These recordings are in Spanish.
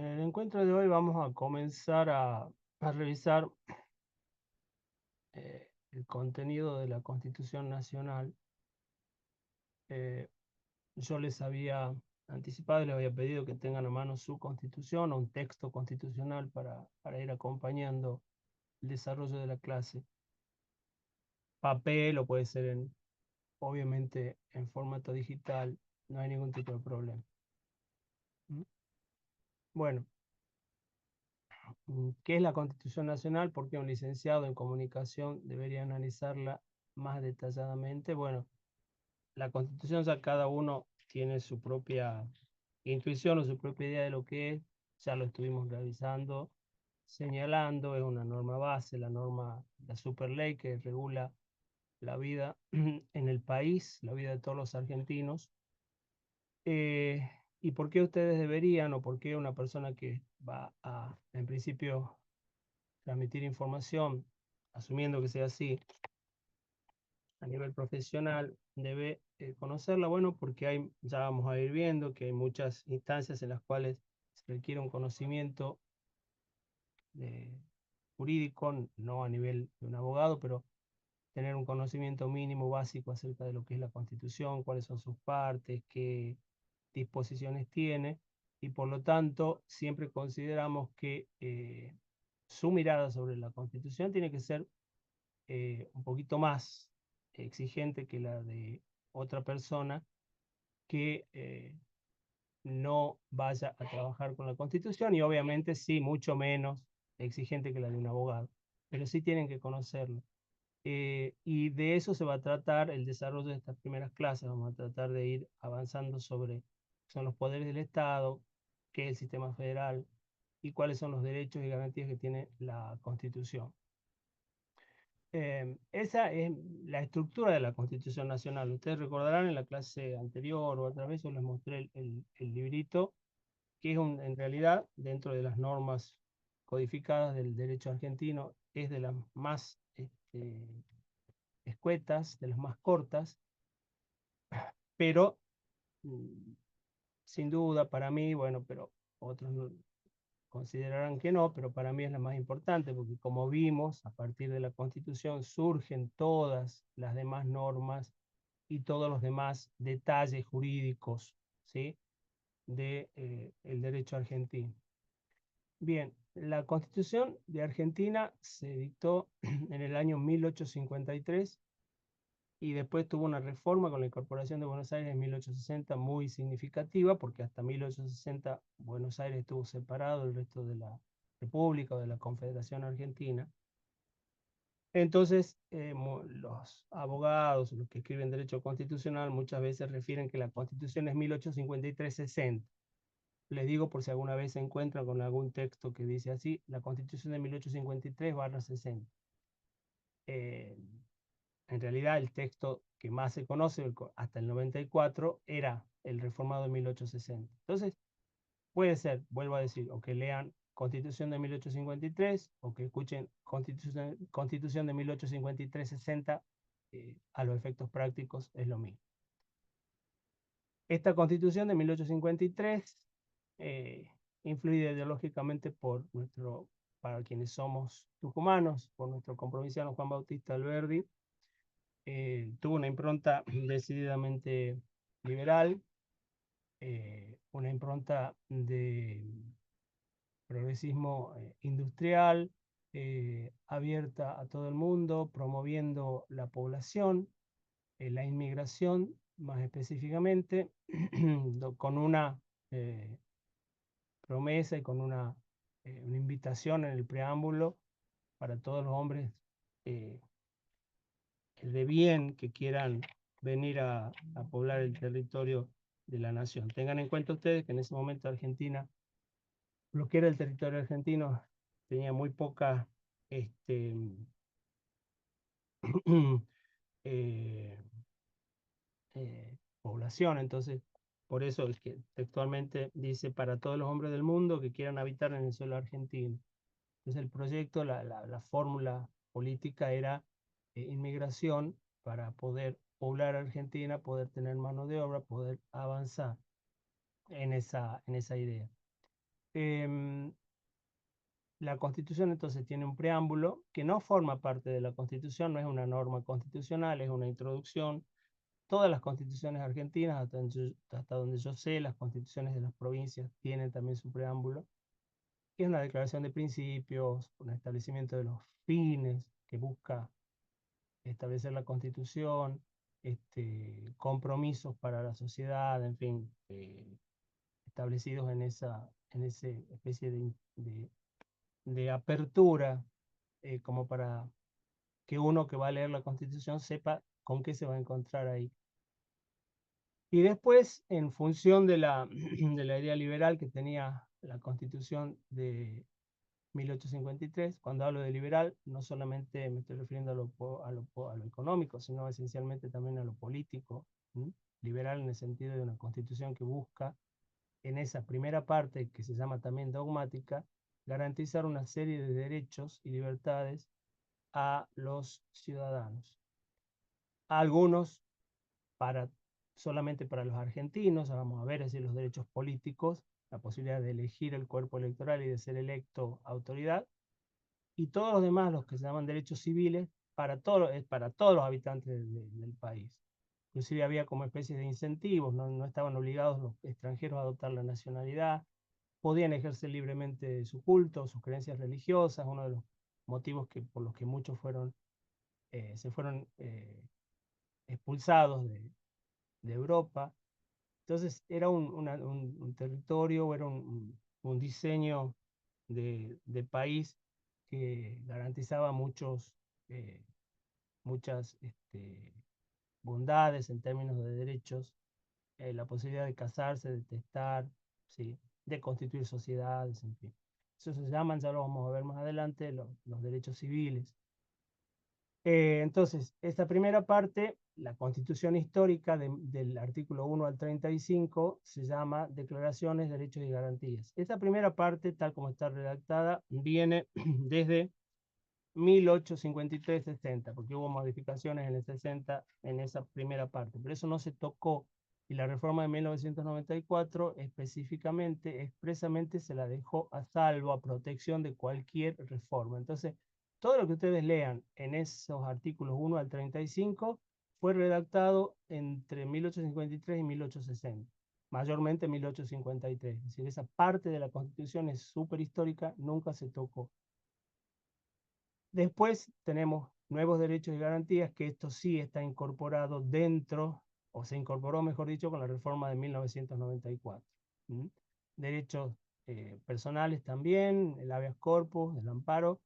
En el encuentro de hoy vamos a comenzar a revisar el contenido de la Constitución Nacional. Eh, yo les había anticipado y les había pedido que tengan a mano su Constitución o un texto constitucional para ir acompañando el desarrollo de la clase. Papel o puede ser obviamente en formato digital, no hay ningún tipo de problema. ¿Mm? Bueno, ¿qué es la Constitución Nacional? ¿Por qué un licenciado en comunicación debería analizarla más detalladamente? Bueno, la Constitución ya cada uno tiene su propia intuición o su propia idea de lo que es, ya lo estuvimos revisando, señalando, es una norma base, la norma, la superley que regula la vida en el país, la vida de todos los argentinos. Eh, ¿Y por qué ustedes deberían o por qué una persona que va a, en principio, transmitir información, asumiendo que sea así, a nivel profesional, debe conocerla? Bueno, porque ya vamos a ir viendo que hay muchas instancias en las cuales se requiere un conocimiento eh, jurídico, no a nivel de un abogado, pero tener un conocimiento mínimo básico acerca de lo que es la Constitución, cuáles son sus partes, qué disposiciones tiene, y por lo tanto siempre consideramos que su mirada sobre la Constitución tiene que ser un poquito más exigente que la de otra persona que no vaya a trabajar con la Constitución y obviamente sí, mucho menos exigente que la de un abogado, pero sí tienen que conocerlo. Y de eso se va a tratar el desarrollo de estas primeras clases. Vamos a tratar de ir avanzando sobre qué son los poderes del Estado, qué es el sistema federal y cuáles son los derechos y garantías que tiene la Constitución. Esa es la estructura de la Constitución Nacional. Ustedes recordarán en la clase anterior o otra vez yo les mostré el librito, que es en realidad, dentro de las normas codificadas del derecho argentino, es de las más escuetas, de las más cortas, pero mm, sin duda para mí, bueno, pero otros considerarán que no, pero para mí es la más importante, porque como vimos, a partir de la Constitución surgen todas las demás normas y todos los demás detalles jurídicos, ¿sí? de, el derecho argentino. Bien, la Constitución de Argentina se dictó en el año 1853 y después tuvo una reforma con la incorporación de Buenos Aires en 1860 muy significativa, porque hasta 1860 Buenos Aires estuvo separado del resto de la República o de la Confederación Argentina. Entonces, los abogados, los que escriben derecho constitucional, muchas veces refieren que la Constitución es 1853-60. Les digo por si alguna vez se encuentran con algún texto que dice así, la Constitución de 1853-60. Eh, En realidad, el texto que más se conoce hasta el 94 era el reformado de 1860. Entonces, puede ser, vuelvo a decir, o que lean Constitución de 1853 o que escuchen Constitución de 1853-60, a los efectos prácticos es lo mismo. Esta Constitución de 1853 eh, influida ideológicamente para quienes somos tucumanos, por nuestro compromisano Juan Bautista Alberdi. Tuvo una impronta decididamente liberal, una impronta de progresismo industrial, abierta a todo el mundo, promoviendo la población, la inmigración más específicamente, con una eh, promesa y con una invitación en el preámbulo para todos los hombres eh, de bien que quieran venir a poblar el territorio de la nación. Tengan en cuenta ustedes que en ese momento Argentina, lo que era el territorio argentino, tenía muy poca este, eh, población, entonces por eso es que textualmente dice para todos los hombres del mundo que quieran habitar en el suelo argentino. Entonces el proyecto, la fórmula política era inmigración para poder poblar Argentina, poder tener mano de obra, poder avanzar en esa idea. Em, la Constitución entonces tiene un preámbulo que no forma parte de la Constitución, no es una norma constitucional, es una introducción. Todas las constituciones argentinas, hasta donde yo sé, las constituciones de las provincias tienen también su preámbulo, que es una declaración de principios, un establecimiento de los fines que busca establecer la constitución, compromisos para la sociedad, en fin, establecidos en esa especie de apertura, como para que uno que va a leer la Constitución sepa con qué se va a encontrar ahí. Y después, en función de de la idea liberal que tenía la Constitución de 1853, cuando hablo de liberal, no solamente me estoy refiriendo a lo económico, sino esencialmente también a lo político. ¿Mm? Liberal en el sentido de una constitución que busca, en esa primera parte, que se llama también dogmática, garantizar una serie de derechos y libertades a los ciudadanos. Algunos para, solamente para los argentinos, vamos a ver, es decir, los derechos políticos, la posibilidad de elegir el cuerpo electoral y de ser electo autoridad, y todos los demás, los que se llaman derechos civiles, para todos los habitantes del país. Inclusive había como especie de incentivos, no estaban obligados los extranjeros a adoptar la nacionalidad, podían ejercer libremente su culto, sus creencias religiosas, uno de los motivos por los que muchos se fueron expulsados de Europa. Entonces era un territorio, era un diseño de país que garantizaba eh, muchas bondades en términos de derechos, la posibilidad de casarse, de testar, ¿sí? De constituir sociedades, en fin. Eso se llaman, ya lo vamos a ver más adelante, los derechos civiles. Entonces, esta primera parte, la constitución histórica del artículo 1 al 35, se llama Declaraciones, Derechos y Garantías. Esta primera parte, tal como está redactada, viene desde 1853-60, porque hubo modificaciones en el 60 en esa primera parte, pero eso no se tocó. Y la reforma de 1994 específicamente, expresamente se la dejó a salvo, a protección de cualquier reforma. Entonces, todo lo que ustedes lean en esos artículos 1 al 35 fue redactado entre 1853 y 1860, mayormente 1853. Es decir, esa parte de la Constitución es súper histórica, nunca se tocó. Después tenemos nuevos derechos y garantías, que esto sí está incorporado dentro, o se incorporó, mejor dicho, con la reforma de 1994. ¿Mm? Derechos personales también, el habeas corpus, el amparo,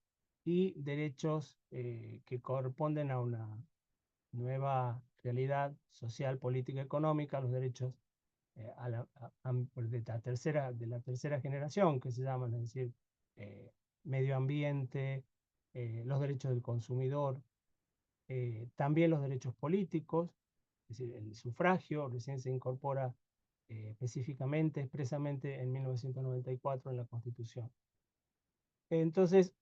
y derechos que corresponden a una nueva realidad social, política, económica, los derechos de la tercera generación, que se llaman, es decir, eh, medio ambiente, los derechos del consumidor, también los derechos políticos, es decir, el sufragio recién se incorpora específicamente, expresamente en 1994 en la Constitución. Entonces,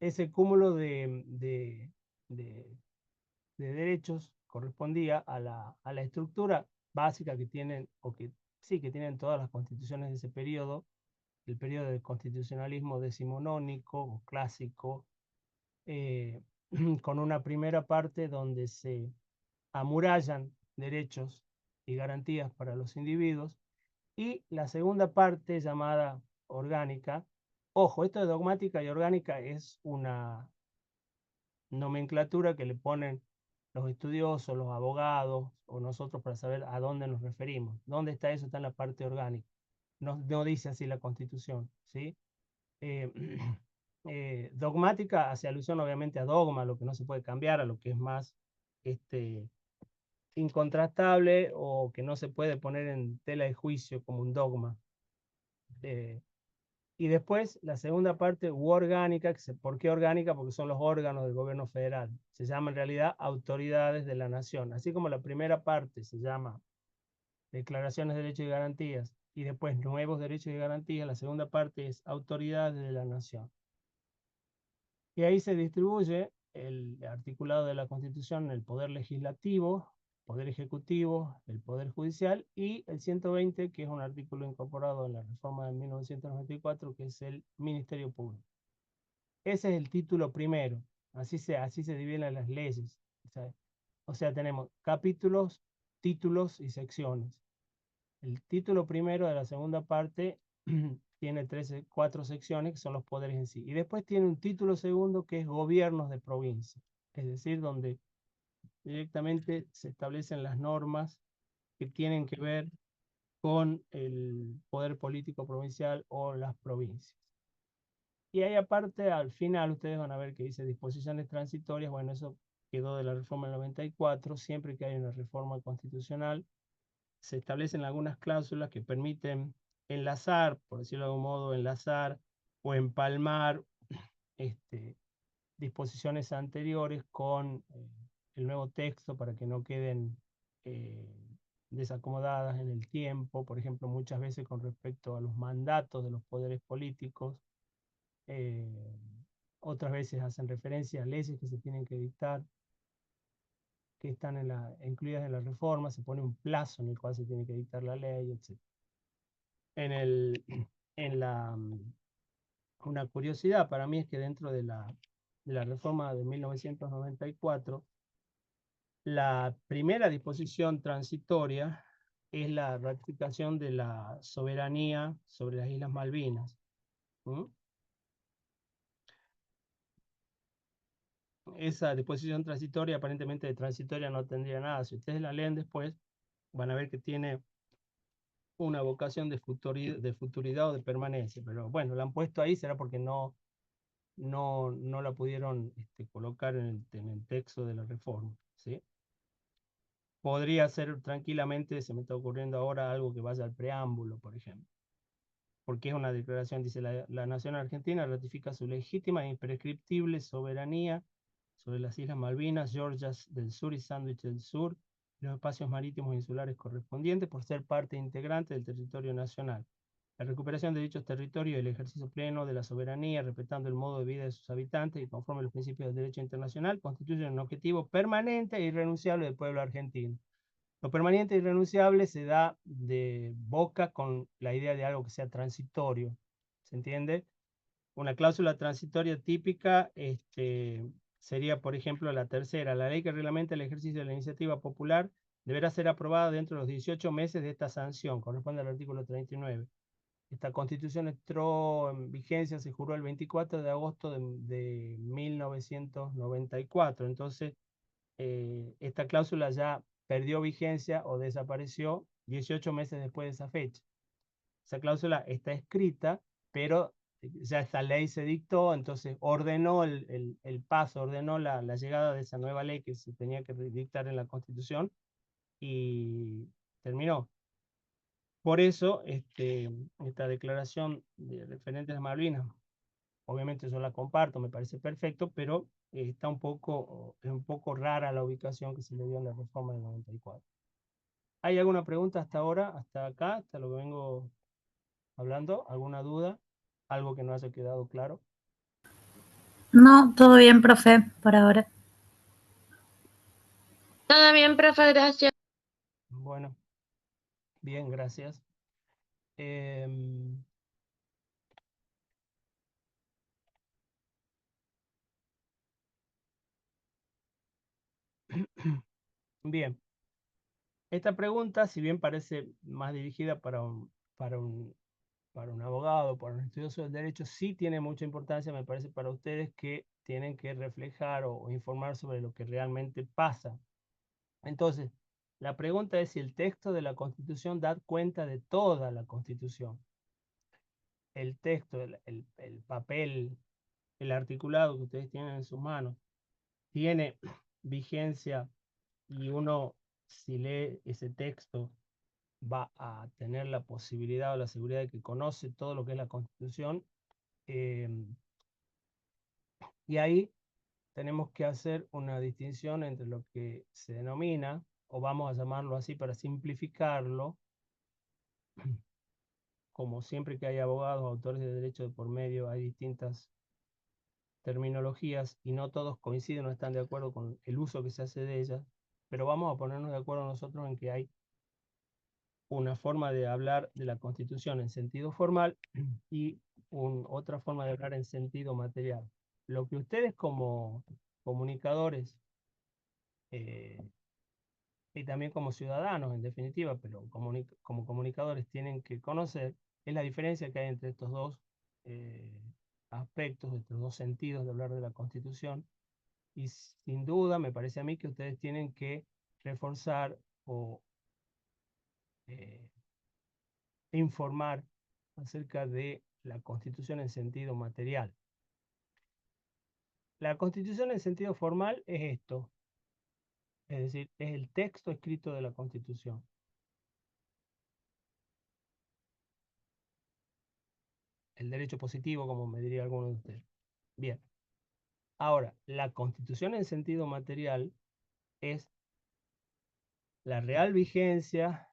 ese cúmulo de de derechos correspondía a la estructura básica que tienen, o que sí, que tienen todas las constituciones de ese periodo, el periodo del constitucionalismo decimonónico o clásico, eh, con una primera parte donde se amurallan derechos y garantías para los individuos, y la segunda parte llamada orgánica. Ojo, esto de dogmática y orgánica es una nomenclatura que le ponen los estudiosos, los abogados o nosotros para saber a dónde nos referimos. ¿Dónde está eso? Está en la parte orgánica. No dice así la Constitución, ¿sí? Eh, dogmática hace alusión obviamente a dogma, lo que no se puede cambiar, a lo que es más este, incontrastable o que no se puede poner en tela de juicio como un dogma. Eh, Y después la segunda parte, orgánica, ¿por qué orgánica? Porque son los órganos del gobierno federal. Se llama en realidad autoridades de la nación. Así como la primera parte se llama declaraciones de derechos y garantías y después nuevos derechos y garantías, la segunda parte es autoridades de la nación. Y ahí se distribuye el articulado de la Constitución en el poder legislativo, Poder Ejecutivo, el Poder Judicial, y el 120, que es un artículo incorporado en la reforma de 1994, que es el Ministerio Público. Ese es el título primero, así se dividen las leyes. O sea, tenemos capítulos, títulos y secciones. El título primero de la segunda parte tiene 4 secciones, que son los poderes en sí. Y después tiene un título segundo, que es gobiernos de provincia. Es decir, donde directamente se establecen las normas que tienen que ver con el poder político provincial o las provincias. Y ahí aparte, al final, ustedes van a ver que dice disposiciones transitorias. Bueno, eso quedó de la reforma del 94. Siempre que hay una reforma constitucional, se establecen algunas cláusulas que permiten enlazar, por decirlo de algún modo, enlazar o empalmar disposiciones anteriores con el nuevo texto para que no queden eh, desacomodadas en el tiempo. Por ejemplo, muchas veces con respecto a los mandatos de los poderes políticos, eh, otras veces hacen referencia a leyes que se tienen que dictar, que están incluidas en la reforma. Se pone un plazo en el cual se tiene que dictar la ley, etc. En el, en la, una curiosidad para mí es que dentro de la reforma de 1994, la primera disposición transitoria es la ratificación de la soberanía sobre las Islas Malvinas. ¿Mm? Esa disposición transitoria, aparentemente de transitoria no tendría nada. Si ustedes la leen después, van a ver que tiene una vocación de futuridad o de permanencia. Pero bueno, la han puesto ahí, será porque no la pudieron colocar en el texto de la reforma, ¿sí? Podría ser tranquilamente, se me está ocurriendo ahora, algo que vaya al preámbulo, por ejemplo. Porque es una declaración, dice, la nación argentina ratifica su legítima e imprescriptible soberanía sobre las Islas Malvinas, Georgias del Sur y Sandwich del Sur, y los espacios marítimos insulares correspondientes por ser parte integrante del territorio nacional. La recuperación de dichos territorios y el ejercicio pleno de la soberanía, respetando el modo de vida de sus habitantes y conforme a los principios del derecho internacional, constituyen un objetivo permanente e irrenunciable del pueblo argentino. Lo permanente e irrenunciable se da de boca con la idea de algo que sea transitorio. ¿Se entiende? Una cláusula transitoria típica sería, por ejemplo, la tercera. La ley que reglamenta el ejercicio de la iniciativa popular deberá ser aprobada dentro de los 18 meses de esta sanción. Corresponde al artículo 39. Esta constitución entró en vigencia, se juró el 24 de agosto de 1994. Entonces, esta cláusula ya perdió vigencia o desapareció 18 meses después de esa fecha. Esa cláusula está escrita, pero ya esta ley se dictó, entonces ordenó el paso, ordenó la llegada de esa nueva ley que se tenía que dictar en la Constitución y terminó. Por eso, esta declaración de referentes a Malvinas, obviamente yo la comparto, me parece perfecto, pero es un poco rara la ubicación que se le dio en la reforma del 94. ¿Hay alguna pregunta hasta ahora, hasta acá, hasta lo que vengo hablando? ¿Alguna duda? ¿Algo que no haya quedado claro? No, todo bien, profe, por ahora. Todo bien, profe, gracias. Bueno, bien, gracias. Em, bien, esta pregunta, si bien parece más dirigida para un, para un abogado, para un estudioso del derecho, sí tiene mucha importancia, me parece, para ustedes que tienen que reflejar o informar sobre lo que realmente pasa. Entonces, la pregunta es si el texto de la Constitución da cuenta de toda la Constitución. El texto, el papel, el articulado que ustedes tienen en sus manos, tiene vigencia y uno, si lee ese texto, va a tener la posibilidad o la seguridad de que conoce todo lo que es la Constitución. eh, y ahí tenemos que hacer una distinción entre lo que se denomina, o vamos a llamarlo así para simplificarlo, como siempre que hay abogados, autores de derecho de por medio, hay distintas terminologías y no todos coinciden o están de acuerdo con el uso que se hace de ellas, pero vamos a ponernos de acuerdo nosotros en que hay una forma de hablar de la Constitución en sentido formal y otra forma de hablar en sentido material. Lo que ustedes como comunicadores y también como ciudadanos en definitiva, pero como comunicadores tienen que conocer es la diferencia que hay entre estos dos aspectos, estos dos sentidos de hablar de la Constitución. Y sin duda me parece a mí que ustedes tienen que reforzar o informar acerca de la Constitución en sentido material. La Constitución en sentido formal es esto, es decir, es el texto escrito de la Constitución. El derecho positivo, como me diría alguno de ustedes. Bien. Ahora, la Constitución en sentido material es la real vigencia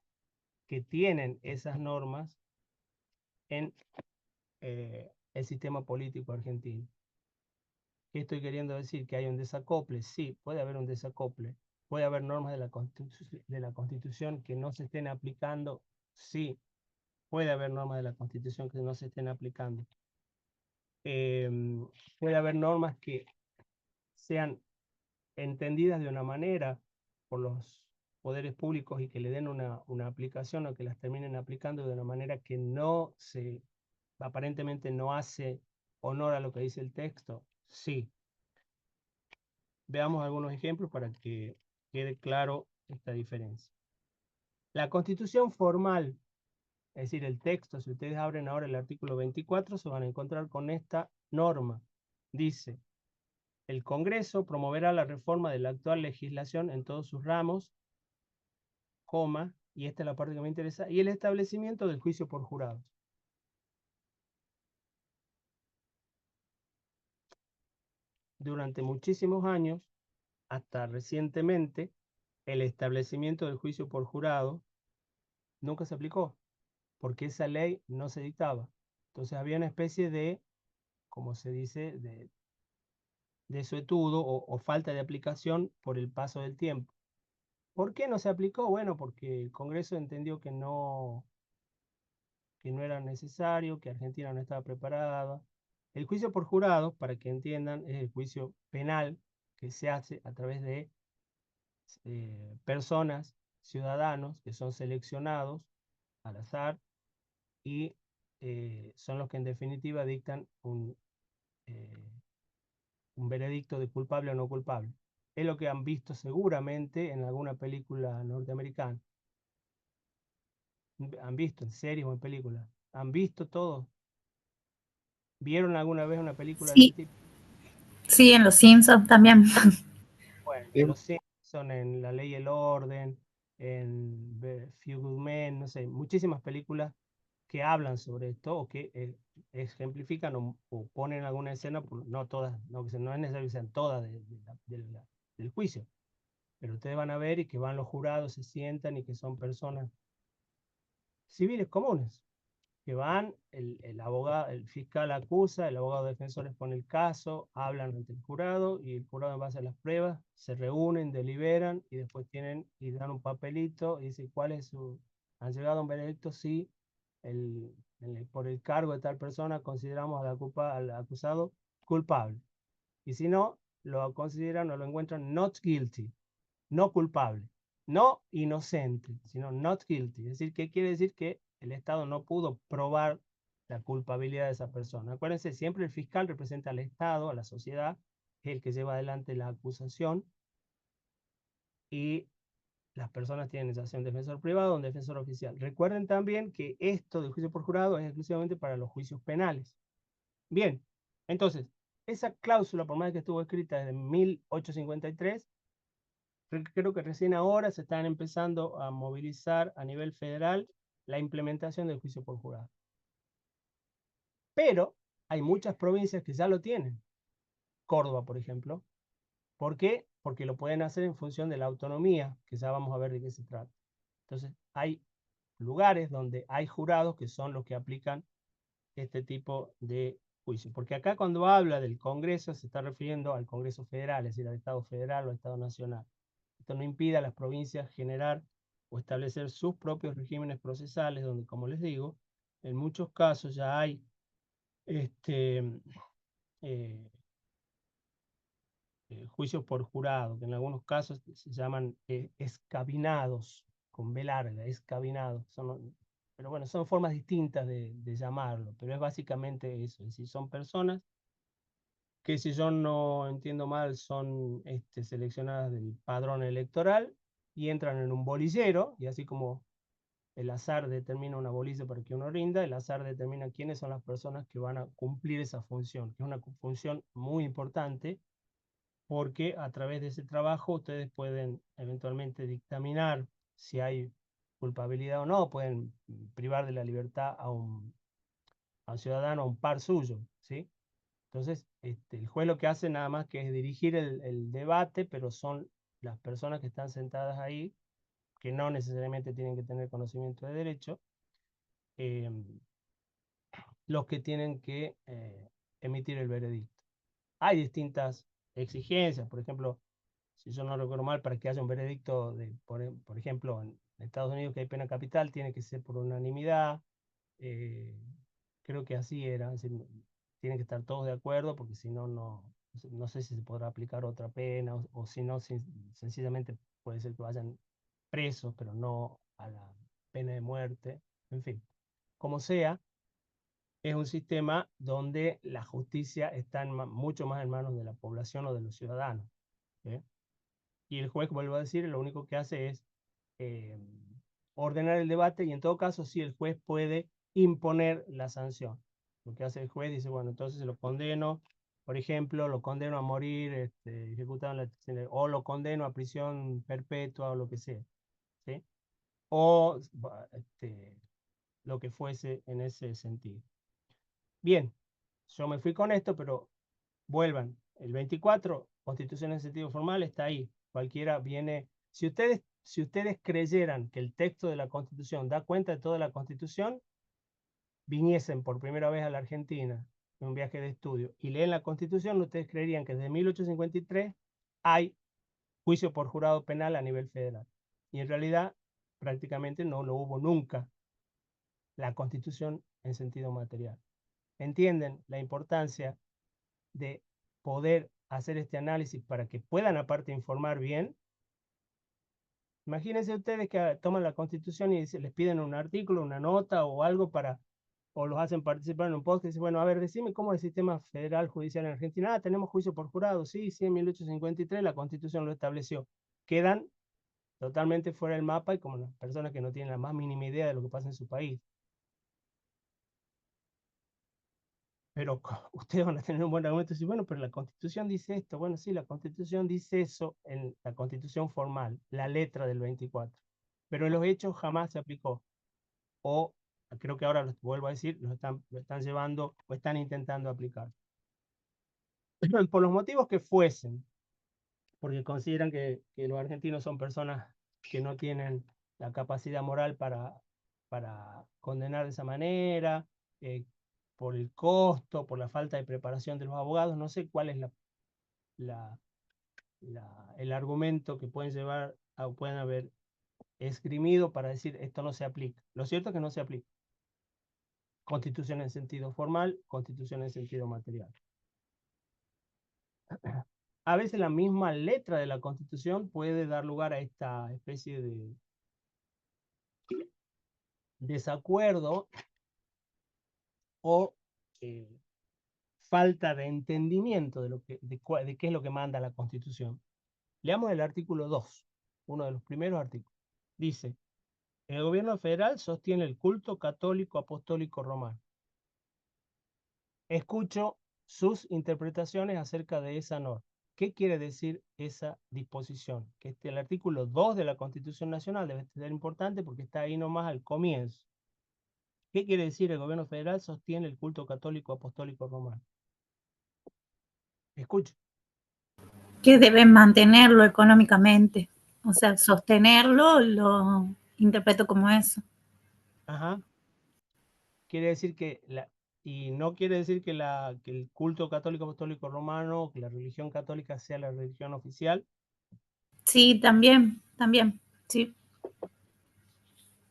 que tienen esas normas en el sistema político argentino. ¿Qué estoy queriendo decir? ¿Que hay un desacople? Sí, puede haber un desacople. ¿Puede haber normas de la Constitución que no se estén aplicando? Sí, puede haber normas de la Constitución que no se estén aplicando. Puede haber normas que sean entendidas de una manera por los poderes públicos y que le den una aplicación o que las terminen aplicando de una manera que aparentemente no hace honor a lo que dice el texto. Sí. Veamos algunos ejemplos para que quede claro esta diferencia. La Constitución formal, es decir, el texto, si ustedes abren ahora el artículo 24, se van a encontrar con esta norma. Dice, el Congreso promoverá la reforma de la actual legislación en todos sus ramos, coma, y esta es la parte que me interesa, y el establecimiento del juicio por jurados. Durante muchísimos años, hasta recientemente, el establecimiento del juicio por jurado nunca se aplicó, porque esa ley no se dictaba. Entonces había una especie de, como se dice, de desuetudo o falta de aplicación por el paso del tiempo. ¿Por qué no se aplicó? Bueno, porque el Congreso entendió que no era necesario, que Argentina no estaba preparada. El juicio por jurados, para que entiendan, es el juicio penal que se hace a través de personas, ciudadanos, que son seleccionados al azar y son los que en definitiva dictan un veredicto de culpable o no culpable. Es lo que han visto seguramente en alguna película norteamericana. Han visto en series o en películas. Han visto todo. ¿Vieron alguna vez una película de ese Sí, tipo? sí, en Los Simpsons también. Bueno, en Los Simpsons, en La Ley y el Orden, en Few Good Men, no sé, muchísimas películas que hablan sobre esto o que ejemplifican o ponen alguna escena, no todas, no es necesario que sean todas del juicio, pero ustedes van a ver y que van los jurados, se sientan y que son personas civiles comunes, que van, el abogado, el fiscal acusa, el abogado defensor expone el caso, hablan ante el jurado y el jurado en base a las pruebas se reúnen, deliberan y después tienen y dan un papelito y dice cuál es han llegado a un veredicto si por el cargo de tal persona consideramos al acusado culpable. Y si no, lo consideran o lo encuentran not guilty, no culpable, no inocente, sino not guilty. Es decir, ¿qué quiere decir? Que el Estado no pudo probar la culpabilidad de esa persona. Acuérdense, siempre el fiscal representa al Estado, a la sociedad, es el que lleva adelante la acusación y las personas tienen ya sea un defensor privado o un defensor oficial. Recuerden también que esto del juicio por jurado es exclusivamente para los juicios penales. Bien, entonces, esa cláusula, por más que estuvo escrita desde 1853, creo que recién ahora se están empezando a movilizar a nivel federal la implementación del juicio por jurado. Pero hay muchas provincias que ya lo tienen. Córdoba, por ejemplo. ¿Por qué? Porque lo pueden hacer en función de la autonomía, que ya vamos a ver de qué se trata. Entonces, hay lugares donde hay jurados que son los que aplican este tipo de juicio. Porque acá cuando habla del Congreso se está refiriendo al Congreso Federal, es decir, al Estado Federal o al Estado Nacional. esto no impide a las provincias generar o establecer sus propios regímenes procesales, donde, como les digo, en muchos casos ya hay juicios por jurado, que en algunos casos se llaman escabinados, con B larga, escabinados. Pero bueno, son formas distintas de llamarlo, pero es básicamente eso. Es decir, son personas que, si yo no entiendo mal, son seleccionadas del padrón electoral y entran en un bolillero, y así como el azar determina una bolilla para que uno rinda, el azar determina quiénes son las personas que van a cumplir esa función, que es una función muy importante, porque a través de ese trabajo ustedes pueden eventualmente dictaminar si hay culpabilidad o no, pueden privar de la libertad a un ciudadano, a un par suyo, ¿sí? Entonces, el juez lo que hace nada más que es dirigir el debate, pero son las personas que están sentadas ahí, que no necesariamente tienen que tener conocimiento de derecho, los que tienen que emitir el veredicto. Hay distintas exigencias, por ejemplo, si yo no recuerdo mal, para que haya un veredicto, por ejemplo, en Estados Unidos, que hay pena capital, tiene que ser por unanimidad. Creo que así era, es decir, tienen que estar todos de acuerdo, porque si no, no sé si se podrá aplicar otra pena, o si no, sencillamente puede ser que vayan presos, pero no a la pena de muerte. En fin, como sea, es un sistema donde la justicia está mucho más en manos de la población o de los ciudadanos. ¿Sí? Y el juez, vuelvo a decir, lo único que hace es eh, ordenar el debate, y en todo caso sí, el juez puede imponer la sanción. Lo que hace el juez, dice, bueno, entonces lo condeno, por ejemplo, lo condeno a morir ejecutado o lo condeno a prisión perpetua o lo que sea, ¿sí? O lo que fuese en ese sentido. Bien, yo me fui con esto, pero vuelvan. El 24, Constitución en sentido formal, está ahí. Cualquiera viene. Si ustedes creyeran que el texto de la Constitución da cuenta de toda la Constitución, viniesen por primera vez a la Argentina en un viaje de estudio y leen la Constitución, ustedes creerían que desde 1853 hay juicio por jurado penal a nivel federal. Y en realidad, prácticamente no lo hubo nunca la Constitución en sentido material. ¿Entienden la importancia de poder hacer este análisis para que puedan aparte informar bien? Imagínense ustedes que toman la Constitución y les piden un artículo, una nota o algo o los hacen participar en un podcast y dicen, bueno, a ver, decime cómo es el sistema federal judicial en Argentina. Tenemos juicio por jurado. Sí, en 1853 la Constitución lo estableció. Quedan totalmente fuera del mapa y como las personas que no tienen la más mínima idea de lo que pasa en su país. Pero ustedes van a tener un buen argumento y decir, bueno, pero la Constitución dice esto. Bueno, sí, la Constitución dice eso en la Constitución formal, la letra del 24. Pero en los hechos jamás se aplicó. O creo que ahora, vuelvo a decir, lo están llevando o están intentando aplicar. Por los motivos que fuesen, porque consideran que los argentinos son personas que no tienen la capacidad moral para condenar de esa manera, por el costo, por la falta de preparación de los abogados. No sé cuál es el argumento que pueden llevar o pueden haber esgrimido para decir esto no se aplica. Lo cierto es que no se aplica. Constitución en sentido formal, Constitución en sentido material. A veces la misma letra de la Constitución puede dar lugar a esta especie de desacuerdo o falta de entendimiento de qué es lo que manda la Constitución. Leamos el artículo 2, uno de los primeros artículos. Dice, el gobierno federal sostiene el culto católico apostólico romano. Escucho sus interpretaciones acerca de esa norma. ¿Qué quiere decir esa disposición? Que el artículo 2 de la Constitución Nacional debe ser importante porque está ahí nomás al comienzo. ¿Qué quiere decir el gobierno federal sostiene el culto católico apostólico romano? Escucho. Que deben mantenerlo económicamente. O sea, sostenerlo lo interpreto como eso. Ajá. Quiere decir y no quiere decir que el culto católico apostólico romano, que la religión católica sea la religión oficial. Sí, también, sí.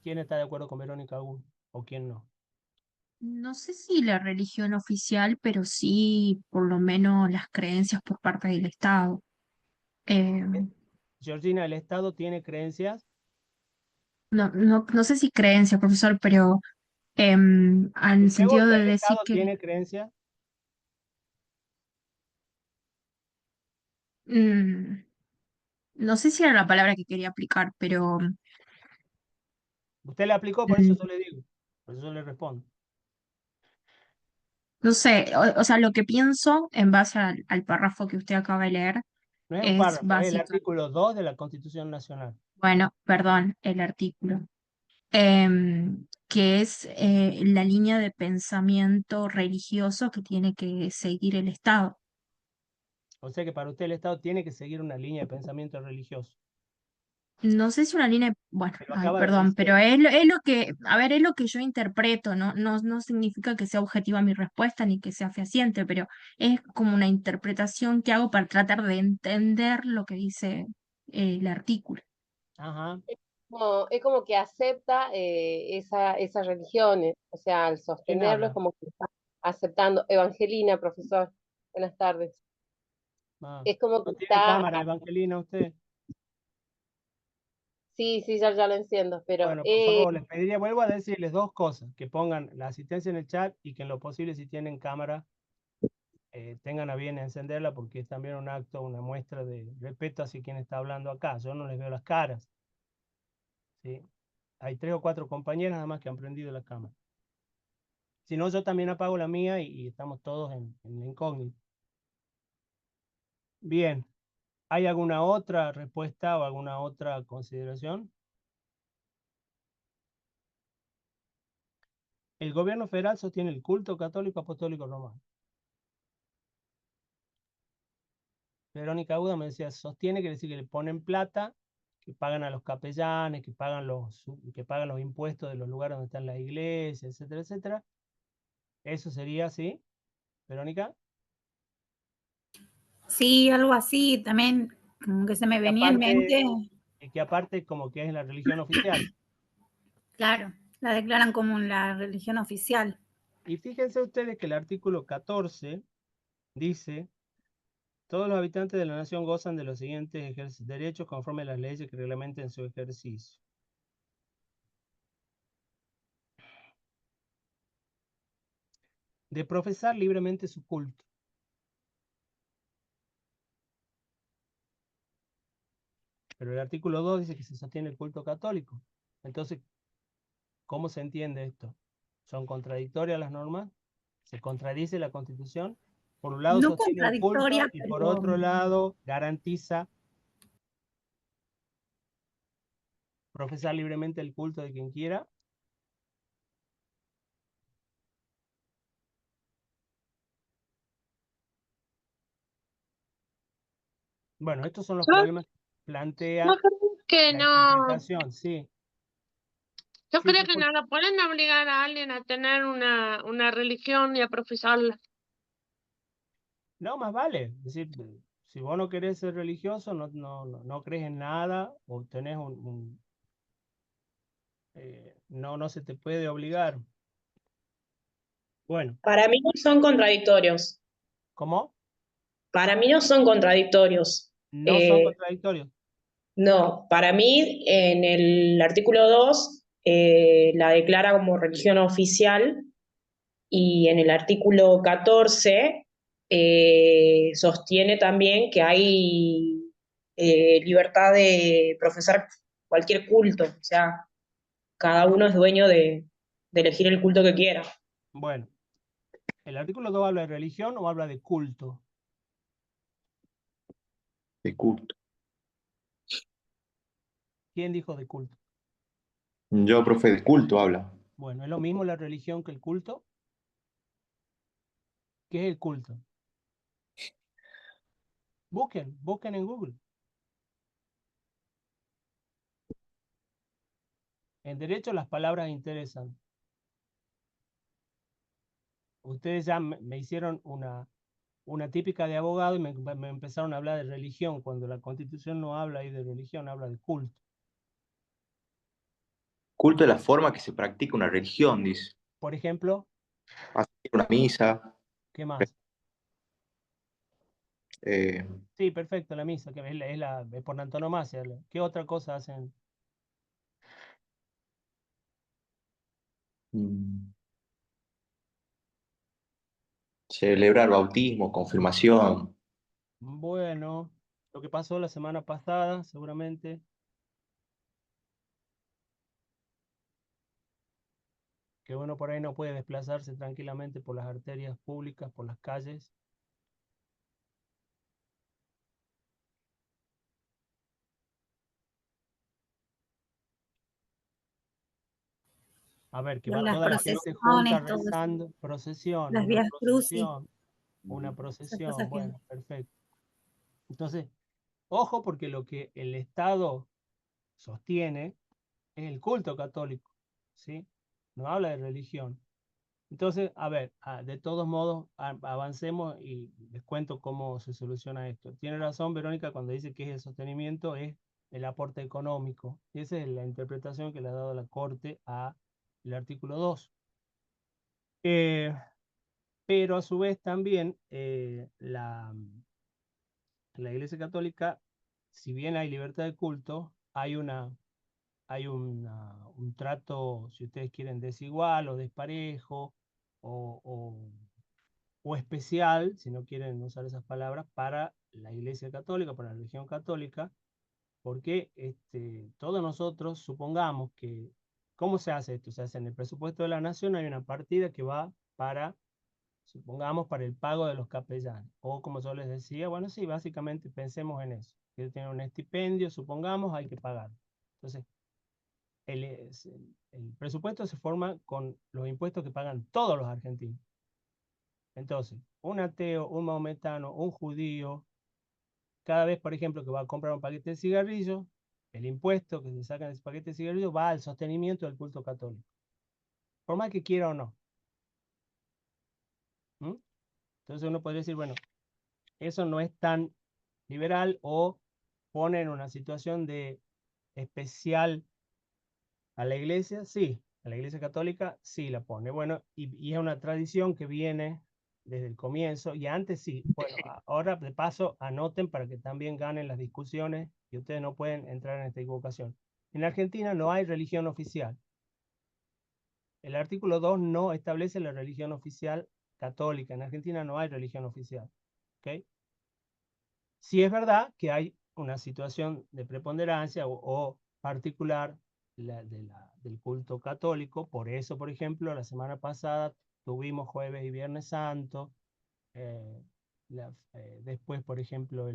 ¿Quién está de acuerdo con Verónica Agun o quién no? No sé si la religión oficial, pero sí por lo menos las creencias por parte del Estado. Eh, Georgina, ¿el Estado tiene creencias? no sé si creencia, profesor, pero al ¿Te sentido pregunto, de ¿el decir Estado que tiene creencias? mm, no sé si era la palabra que quería aplicar, pero Usted le aplicó, por eso mm, yo le digo, por eso yo le respondo. no sé, o sea, lo que pienso en base al párrafo que usted acaba de leer No es un es párrafo, es el básica, artículo 2 de la Constitución Nacional. bueno, perdón, el artículo, que es la línea de pensamiento religioso que tiene que seguir el Estado. O sea que para usted el Estado tiene que seguir una línea de pensamiento religioso. No sé si una línea, bueno, Me lo ay, acaba de perdón, decir. pero es lo que, a ver, es lo que yo interpreto, no significa que sea objetiva mi respuesta ni que sea fehaciente, pero es como una interpretación que hago para tratar de entender lo que dice el artículo. Ajá. Es como que acepta esas religiones, o sea, al ¿Quién sostenerlo es habla? como que está aceptando. Evangelina, profesor, buenas tardes. Ah, Es como que no tiene está, cámara, Evangelina, usted. sí, sí, ya lo entiendo, pero Bueno, por favor, les pediría, vuelvo a decirles dos cosas, que pongan la asistencia en el chat y que en lo posible si tienen cámara, tengan a bien encenderla porque es también un acto, una muestra de respeto hacia quien está hablando acá. Yo no les veo las caras, ¿sí? Hay 3 o 4 compañeras nada más que han prendido la cámara. Si no, yo también apago la mía y estamos todos en incógnito. Bien, ¿hay alguna otra respuesta o alguna otra consideración? El gobierno federal sostiene el culto católico apostólico romano. Verónica Aguda me decía, sostiene, quiere decir que le ponen plata, que pagan a los capellanes, que pagan los impuestos de los lugares donde están las iglesias, etcétera, etcétera. Eso sería así, Verónica. Sí, algo así, también como que se me Y venía en mente, que aparte como que es la religión oficial. claro, la declaran como la religión oficial. Y fíjense ustedes que el artículo 14 dice, todos los habitantes de la nación gozan de los siguientes derechos conforme a las leyes que reglamenten su ejercicio. De profesar libremente su culto. Pero el artículo 2 dice que se sostiene el culto católico. Entonces, ¿cómo se entiende esto? ¿Son contradictorias las normas? ¿Se contradice la Constitución? Por un lado No sostiene un culto contradictoria, y por pero otro lado garantiza profesar libremente el culto de quien quiera. Bueno, estos son los yo, problemas que yo plantea creo que la no, interpretación, sí. yo Sí, te creo que escucho. no lo pueden obligar a alguien a tener una religión y a profesarla. No, más vale. Es decir, si vos no querés ser religioso, no crees en nada, o tenés no se te puede obligar. Bueno, Para mí no son contradictorios. ¿cómo? Para mí no son contradictorios. No son contradictorios. No, para mí en el artículo 2 la declara como religión oficial y en el artículo 14 sostiene también que hay libertad de profesar cualquier culto. O sea, cada uno es dueño de elegir el culto que quiera. Bueno, ¿el artículo 2 habla de religión o habla de culto? De culto. ¿Quién dijo de culto? Yo, profe, de culto habla. Bueno, ¿es lo mismo la religión que el culto? ¿Qué es el culto? Busquen en Google. En derecho las palabras interesan. Ustedes ya me hicieron una típica de abogado y me empezaron a hablar de religión, cuando la Constitución no habla ahí de religión, habla de culto. Culto es la forma que se practica una religión, dice. Por ejemplo, Asistir a una misa. ¿qué más? eh, Sí, perfecto, la misa, que es por antonomasia. ¿Qué otra cosa hacen? mm, celebrar bautismo, confirmación. Bueno, lo que pasó la semana pasada, seguramente, que uno por ahí no puede desplazarse tranquilamente por las arterias públicas, por las calles. A ver, que va Las toda la gente junta procesiones, todo eso, rezando, procesión, las vías crucis, una esas procesión, cosas que... bueno, perfecto. Entonces, ojo, porque lo que el Estado sostiene es el culto católico, ¿sí? No habla de religión. Entonces, a ver, de todos modos, avancemos y les cuento cómo se soluciona esto. Tiene razón Verónica cuando dice que es el sostenimiento, es el aporte económico. Y esa es la interpretación que le ha dado la Corte al artículo 2. Pero a su vez también la Iglesia Católica, si bien hay libertad de culto, hay un trato, si ustedes quieren, desigual o desparejo o, o- o especial, si no quieren usar esas palabras, para la Iglesia Católica, para la religión católica, porque todos nosotros supongamos que, ¿cómo se hace esto? Se hace en el presupuesto de la nación, hay una partida que va para, supongamos, para el pago de los capellanes, o como yo les decía, bueno, sí, básicamente pensemos en eso, que tienen un estipendio, supongamos, hay que pagar. Entonces, el presupuesto se forma con los impuestos que pagan todos los argentinos. Entonces, un ateo, un maometano, un judío, cada vez, por ejemplo, que va a comprar un paquete de cigarrillos, el impuesto que se saca de ese paquete de cigarrillos va al sostenimiento del culto católico, por más que quiera o no. ¿Mm? Entonces uno podría decir, bueno, eso no es tan liberal o pone en una situación de especial a la iglesia, sí, a la iglesia católica sí la pone. Bueno, y es una tradición que viene desde el comienzo, y antes sí. Bueno, ahora de paso anoten para que también ganen las discusiones y ustedes no pueden entrar en esta equivocación. En Argentina no hay religión oficial. El artículo 2 no establece la religión oficial católica. En Argentina no hay religión oficial. ¿Ok? Sí es verdad que hay una situación de preponderancia o particular del culto católico. Por eso, por ejemplo, la semana pasada tuvimos jueves y viernes santo. eh, Después, por ejemplo,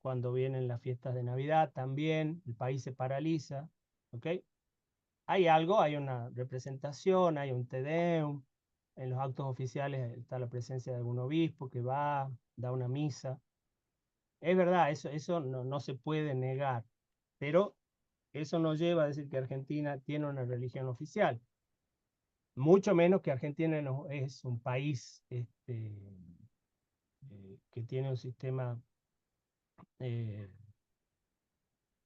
cuando vienen las fiestas de Navidad, también el país se paraliza. ¿Ok? Hay algo, hay una representación, hay un Te Deum. En los actos oficiales está la presencia de algún obispo que va, da una misa. Es verdad, eso no se puede negar, pero eso no lleva a decir que Argentina tiene una religión oficial, mucho menos que Argentina no es un país que tiene un sistema eh,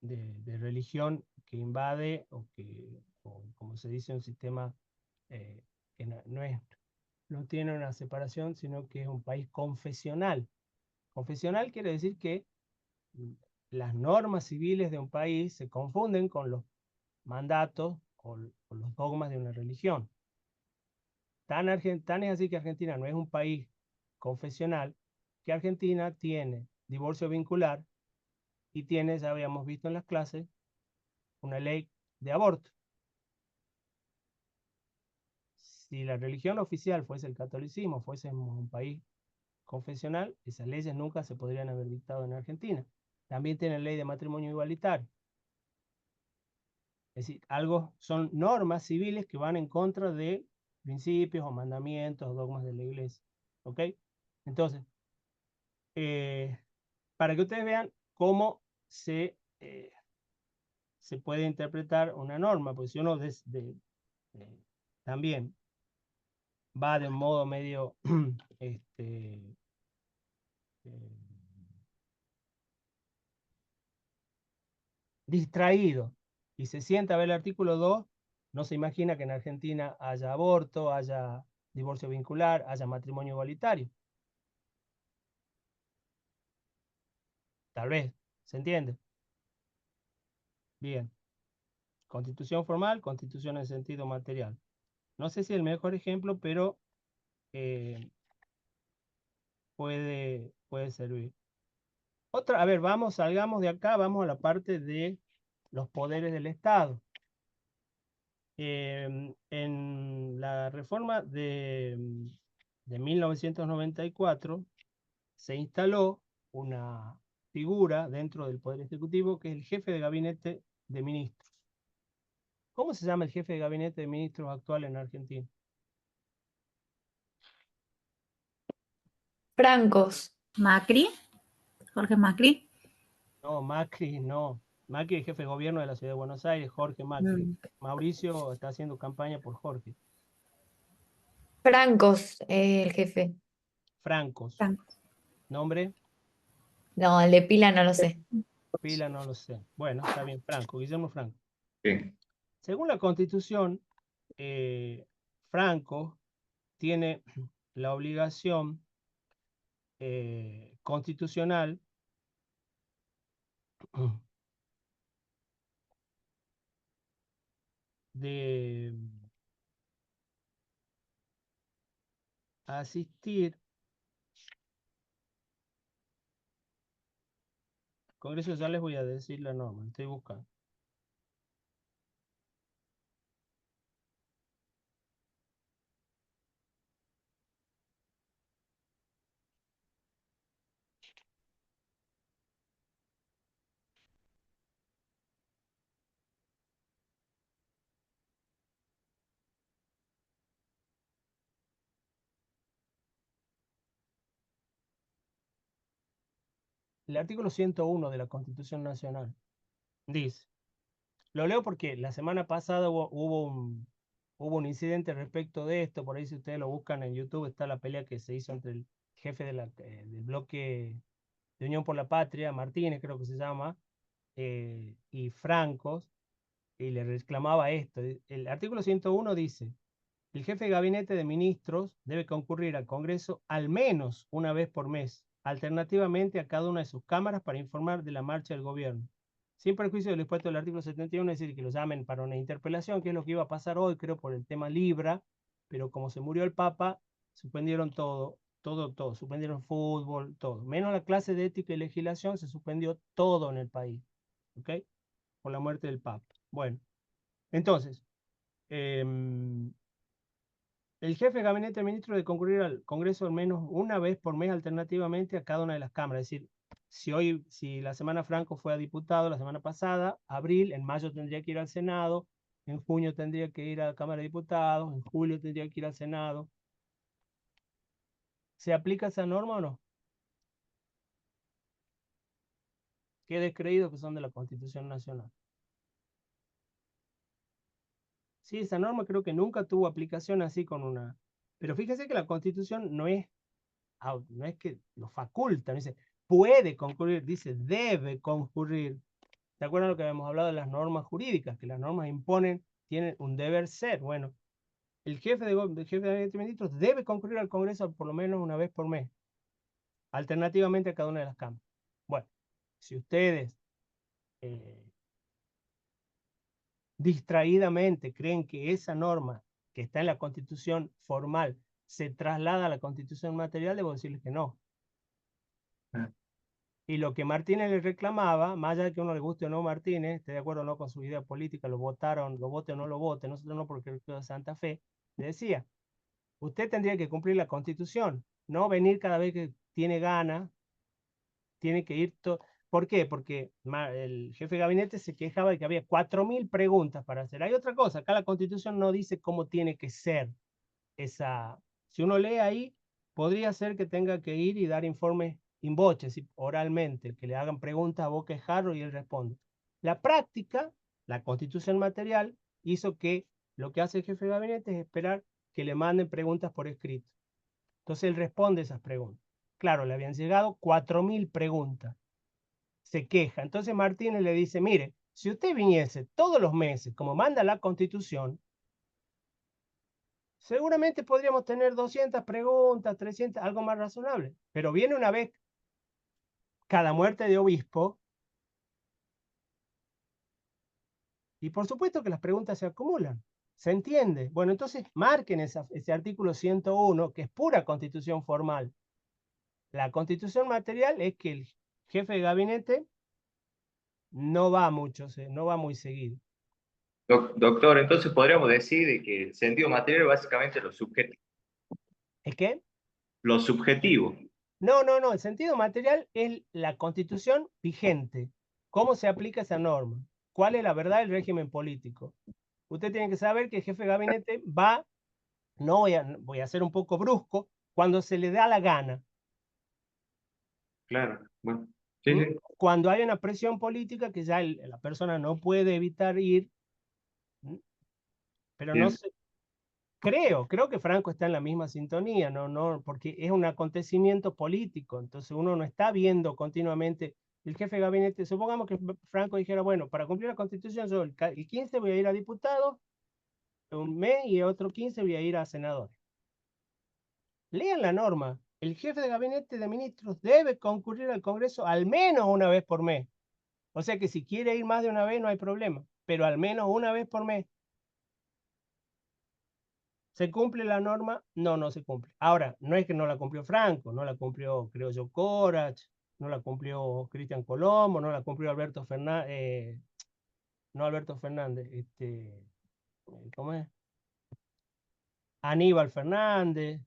de religión que invade o como se dice, un sistema que no tiene una separación, sino que es un país confesional. Confesional quiere decir que las normas civiles de un país se confunden con los mandatos o los dogmas de una religión. Tan es así que Argentina no es un país confesional, que Argentina tiene divorcio vincular y tiene, ya habíamos visto en las clases, una ley de aborto. Si la religión oficial fuese el catolicismo, fuésemos un país confesional, esas leyes nunca se podrían haber dictado en Argentina. También tiene ley de matrimonio igualitario. Es decir, son normas civiles que van en contra de principios o mandamientos o dogmas de la iglesia. ¿Ok? Entonces, eh, para que ustedes vean cómo se puede interpretar una norma, pues si uno también va de un modo medio distraído y se sienta a ver el artículo 2, no se imagina que en Argentina haya aborto, haya divorcio vincular, haya matrimonio igualitario. Tal vez, ¿se entiende? Bien. Constitución formal, constitución en sentido material. No sé si es el mejor ejemplo, pero puede servir. Otra, a ver, salgamos de acá, vamos a la parte de los poderes del Estado. En la reforma de 1994 se instaló una figura dentro del Poder Ejecutivo que es el jefe de gabinete de ministros. ¿Cómo se llama el jefe de gabinete de ministros actual en Argentina? Francos. Macri, Jorge Macri. No, Macri, no. Macri es jefe de gobierno de la Ciudad de Buenos Aires, Jorge Macri. Mm. Mauricio está haciendo campaña por Jorge. Francos, el jefe. Francos. Franco. Nombre, No, el de pila no lo sé. pila, no lo sé. Bueno, está bien, Franco, Guillermo Franco. Sí. Según la Constitución, Franco tiene la obligación constitucional de asistir Congreso. Ya les voy a decir la norma, estoy buscando. El artículo 101 de la Constitución Nacional dice, lo leo porque la semana pasada hubo un incidente respecto de esto, por ahí si ustedes lo buscan en YouTube está la pelea que se hizo entre el jefe del bloque de Unión por la Patria, Martínez creo que se llama, y Francos, y le reclamaba esto. El artículo 101 dice, el jefe de gabinete de ministros debe concurrir al Congreso al menos una vez por mes, alternativamente a cada una de sus cámaras para informar de la marcha del gobierno. Sin perjuicio del dispuesto del artículo 71, es decir, que lo llamen para una interpelación, que es lo que iba a pasar hoy, creo, por el tema Libra, pero como se murió el Papa, suspendieron todo. Suspendieron fútbol, todo. Menos la clase de ética y legislación, se suspendió todo en el país, ¿ok? Por la muerte del Papa. Bueno, entonces, el jefe de gabinete de ministros debe concurrir al Congreso al menos una vez por mes alternativamente a cada una de las cámaras. Es decir, si la semana Franco fue a diputado la semana pasada, abril, en mayo tendría que ir al Senado, en junio tendría que ir a la Cámara de Diputados, en julio tendría que ir al Senado. ¿Se aplica esa norma o no? Qué descreídos que son de la Constitución Nacional. Sí, esa norma creo que nunca tuvo aplicación así con una... Pero fíjese que la Constitución no es que lo faculta, no dice puede concurrir, dice debe concurrir. ¿Se acuerdan lo que habíamos hablado de las normas jurídicas? Que las normas imponen, tienen un deber ser. Bueno, el jefe de gabinete de ministros debe concurrir al Congreso por lo menos una vez por mes, alternativamente a cada una de las cámaras. Bueno, si ustedes distraídamente creen que esa norma que está en la Constitución formal se traslada a la Constitución material, debo decirles que no. Y lo que Martínez le reclamaba, más allá de que a uno le guste o no Martínez, esté de acuerdo o no con su idea política, lo votaron, lo vote o no lo vote, nosotros no porque es Santa Fe, le decía, usted tendría que cumplir la Constitución, no venir cada vez que tiene ganas, tiene que ir todo. ¿Por qué? Porque el jefe de gabinete se quejaba de que había 4.000 preguntas para hacer. Hay otra cosa, acá la Constitución no dice cómo tiene que ser esa. Si uno lee ahí, podría ser que tenga que ir y dar informes in voce, oralmente, que le hagan preguntas a boca de jarro y él responde. La práctica, la Constitución material, hizo que lo que hace el jefe de gabinete es esperar que le manden preguntas por escrito. Entonces él responde esas preguntas. claro, le habían llegado 4.000 preguntas. Se queja. Entonces Martínez le dice, mire, si usted viniese todos los meses, como manda la Constitución, seguramente podríamos tener 200 preguntas, 300, algo más razonable. Pero viene una vez cada muerte de obispo, y por supuesto que las preguntas se acumulan. ¿Se entiende? Bueno, entonces marquen ese artículo 101, que es pura constitución formal. La constitución material es que el jefe de gabinete no va mucho, no va muy seguido. Doctor, entonces podríamos decir de que el sentido material es básicamente lo subjetivo. ¿Es qué? Lo subjetivo. No, el sentido material es la constitución vigente. ¿Cómo se aplica esa norma? ¿Cuál es la verdad del régimen político? Usted tiene que saber que el jefe de gabinete va, no voy a ser un poco brusco, cuando se le da la gana. Claro, bueno. Sí, sí. Cuando hay una presión política que ya la persona no puede evitar ir, pero no Bien. sé, creo que Franco está en la misma sintonía, no, porque es un acontecimiento político, entonces uno no está viendo continuamente el jefe de gabinete. Supongamos que Franco dijera, bueno, para cumplir la Constitución yo el 15 voy a ir a diputado, un mes, y otro 15 voy a ir a senadores. Lean la norma. El jefe de gabinete de ministros debe concurrir al Congreso al menos una vez por mes. O sea que si quiere ir más de una vez no hay problema, pero al menos una vez por mes. ¿Se cumple la norma? No, no se cumple. Ahora, no es que no la cumplió Franco, no la cumplió, creo yo, Corach, no la cumplió Cristian Colombo, no la cumplió Alberto Fernández, no Alberto Fernández, ¿cómo es? Aníbal Fernández,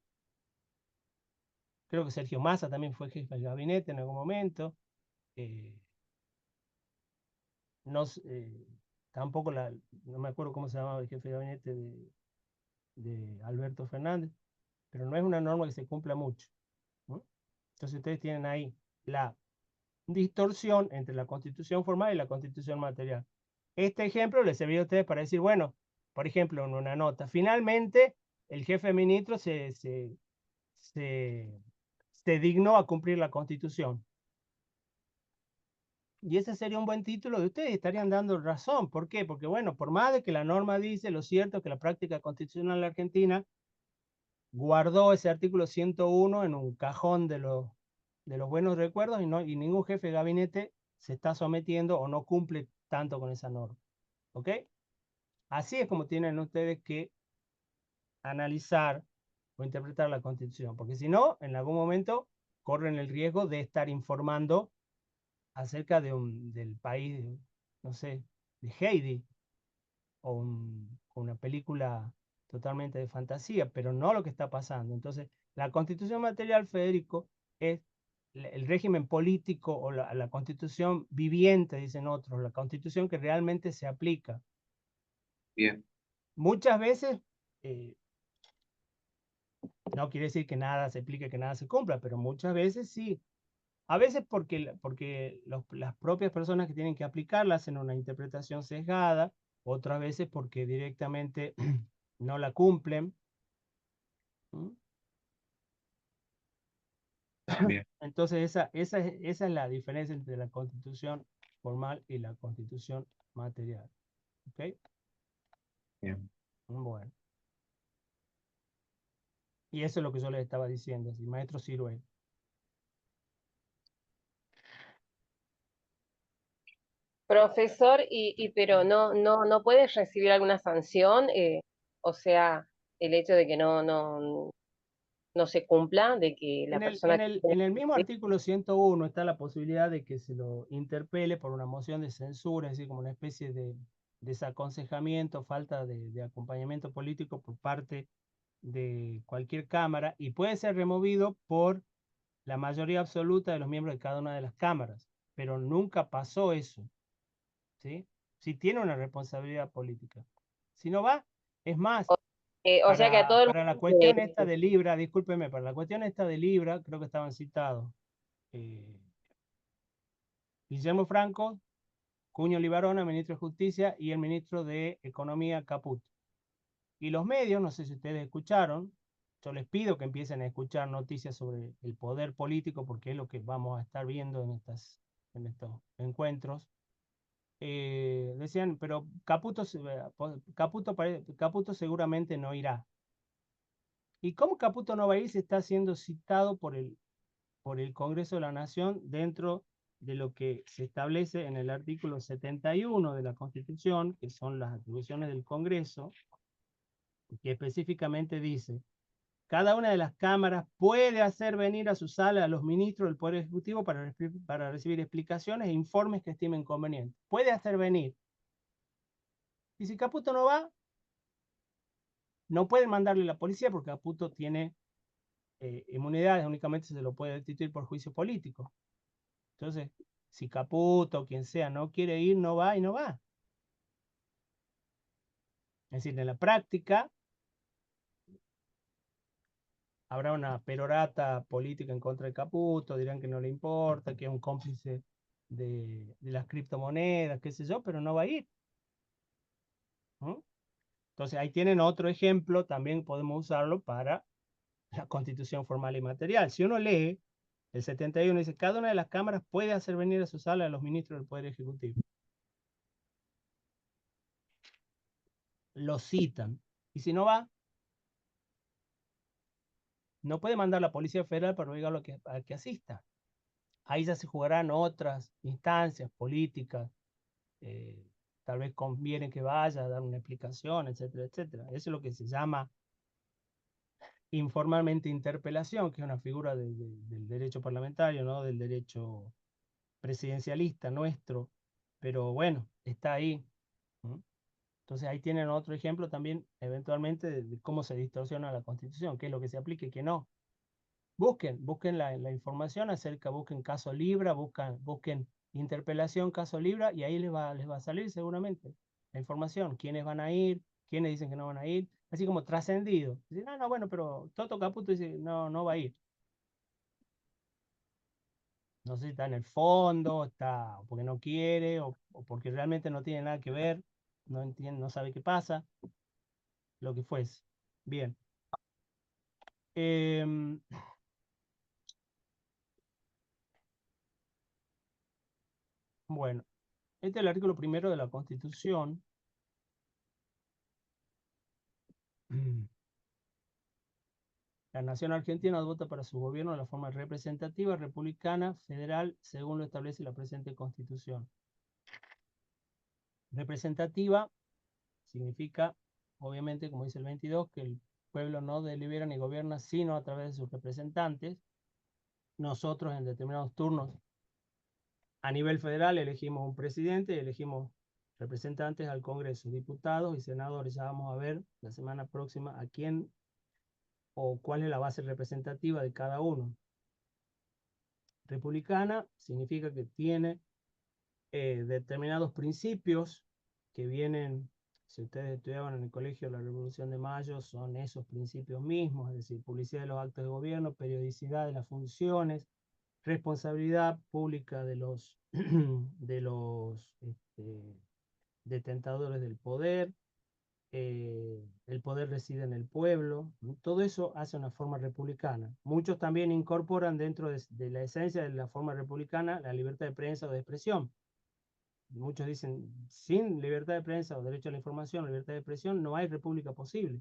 creo que Sergio Massa también fue jefe del gabinete en algún momento. No, tampoco no me acuerdo cómo se llamaba el jefe de gabinete de Alberto Fernández, pero no es una norma que se cumpla mucho, ¿no? Entonces ustedes tienen ahí la distorsión entre la constitución formal y la constitución material. Este ejemplo les serviría a ustedes para decir, bueno, por ejemplo, en una nota, finalmente el jefe de ministros se dignó a cumplir la constitución. Y ese sería un buen título de ustedes, estarían dando razón. ¿Por qué? Porque, bueno, por más de que la norma dice, lo cierto es que la práctica constitucional argentina guardó ese artículo 101 en un cajón de los buenos recuerdos, y ningún jefe de gabinete se está sometiendo o no cumple tanto con esa norma. ¿Ok? Así es como tienen ustedes que analizar o interpretar la Constitución, porque si no, en algún momento corren el riesgo de estar informando acerca del país, no sé, de Heidi, o una película totalmente de fantasía, pero no lo que está pasando. Entonces, la constitución material, Federico, es el régimen político o la constitución viviente, dicen otros, la constitución que realmente se aplica. Bien. Muchas veces, no quiere decir que nada se aplique, que nada se cumpla, pero muchas veces sí. A veces porque las propias personas que tienen que aplicarla hacen una interpretación sesgada, otras veces porque directamente no la cumplen. Bien. Entonces esa es la diferencia entre la constitución formal y la constitución material. ¿Ok? Bien. Bueno. Y eso es lo que yo les estaba diciendo, así, maestro Ciruel. Profesor, pero no puede recibir alguna sanción, o sea, el hecho de que no se cumpla, de que la persona En el mismo artículo 101 está la posibilidad de que se lo interpele por una moción de censura, es decir, como una especie de desaconsejamiento, falta de acompañamiento político por parte de cualquier cámara, y puede ser removido por la mayoría absoluta de los miembros de cada una de las cámaras, pero nunca pasó eso, ¿sí? Sí tiene una responsabilidad política. Si no va, es más, o sea que a todo el para la mundo cuestión esta de Libra, discúlpeme, para la cuestión esta de Libra, creo que estaban citados Guillermo Franco, Cuño Libarona, ministro de Justicia, y el ministro de Economía, Caput. Y los medios, no sé si ustedes escucharon, yo les pido que empiecen a escuchar noticias sobre el poder político, porque es lo que vamos a estar viendo en estos encuentros. Decían, pero Caputo seguramente no irá. ¿Y cómo Caputo no va a ir si está siendo citado por el Congreso de la Nación dentro de lo que se establece en el artículo 71 de la Constitución, que son las atribuciones del Congreso, que específicamente dice: cada una de las cámaras puede hacer venir a su sala a los ministros del Poder Ejecutivo para recibir explicaciones e informes que estimen convenientes. Puede hacer venir. Y si Caputo no va, no pueden mandarle a la policía, porque Caputo tiene inmunidades, únicamente se lo puede destituir por juicio político. Entonces, si Caputo o quien sea no quiere ir, no va y no va. Es decir, en la práctica habrá una perorata política en contra de Caputo, dirán que no le importa, que es un cómplice de las criptomonedas, qué sé yo, pero no va a ir. ¿Mm? Entonces ahí tienen otro ejemplo, también podemos usarlo para la Constitución formal y material. Si uno lee el 71, dice: cada una de las cámaras puede hacer venir a su sala a los ministros del Poder Ejecutivo. Lo citan. Y si no va, no puede mandar la Policía Federal para obligarlo a que asista. Ahí ya se jugarán otras instancias políticas, tal vez conviene que vaya a dar una explicación, etcétera, etcétera. Eso es lo que se llama informalmente interpelación, que es una figura del derecho parlamentario, ¿no? Del derecho presidencialista nuestro, pero bueno, está ahí. ¿Mm? Entonces ahí tienen otro ejemplo también, eventualmente, de cómo se distorsiona la Constitución, qué es lo que se aplica y qué no. Busquen la información acerca, busquen caso Libra, busquen interpelación, caso Libra, y ahí les va a salir seguramente la información, quiénes van a ir, quiénes dicen que no van a ir, así como trascendido. Dicen: no, bueno, pero Toto Caputo dice: no va a ir. No sé si está en el fondo, está porque no quiere, o porque realmente no tiene nada que ver, no entiende, no sabe qué pasa, lo que fuese. Bien. Bueno, este es el artículo 1 de la Constitución. La nación argentina vota para su gobierno de la forma representativa, republicana, federal, según lo establece la presente Constitución. Representativa significa, obviamente, como dice el 22, que el pueblo no delibera ni gobierna sino a través de sus representantes. Nosotros en determinados turnos a nivel federal elegimos un presidente y elegimos representantes al Congreso, diputados y senadores. Ya vamos a ver la semana próxima a quién o cuál es la base representativa de cada uno. Republicana significa que tiene determinados principios que vienen, si ustedes estudiaban en el colegio la Revolución de Mayo, son esos principios mismos, es decir, publicidad de los actos de gobierno, periodicidad de las funciones, responsabilidad pública de los, detentadores del poder, el poder reside en el pueblo. Todo eso hace una forma republicana. Muchos también incorporan dentro de la esencia de la forma republicana la libertad de prensa o de expresión. Muchos dicen: sin libertad de prensa o derecho a la información o libertad de expresión no hay república posible.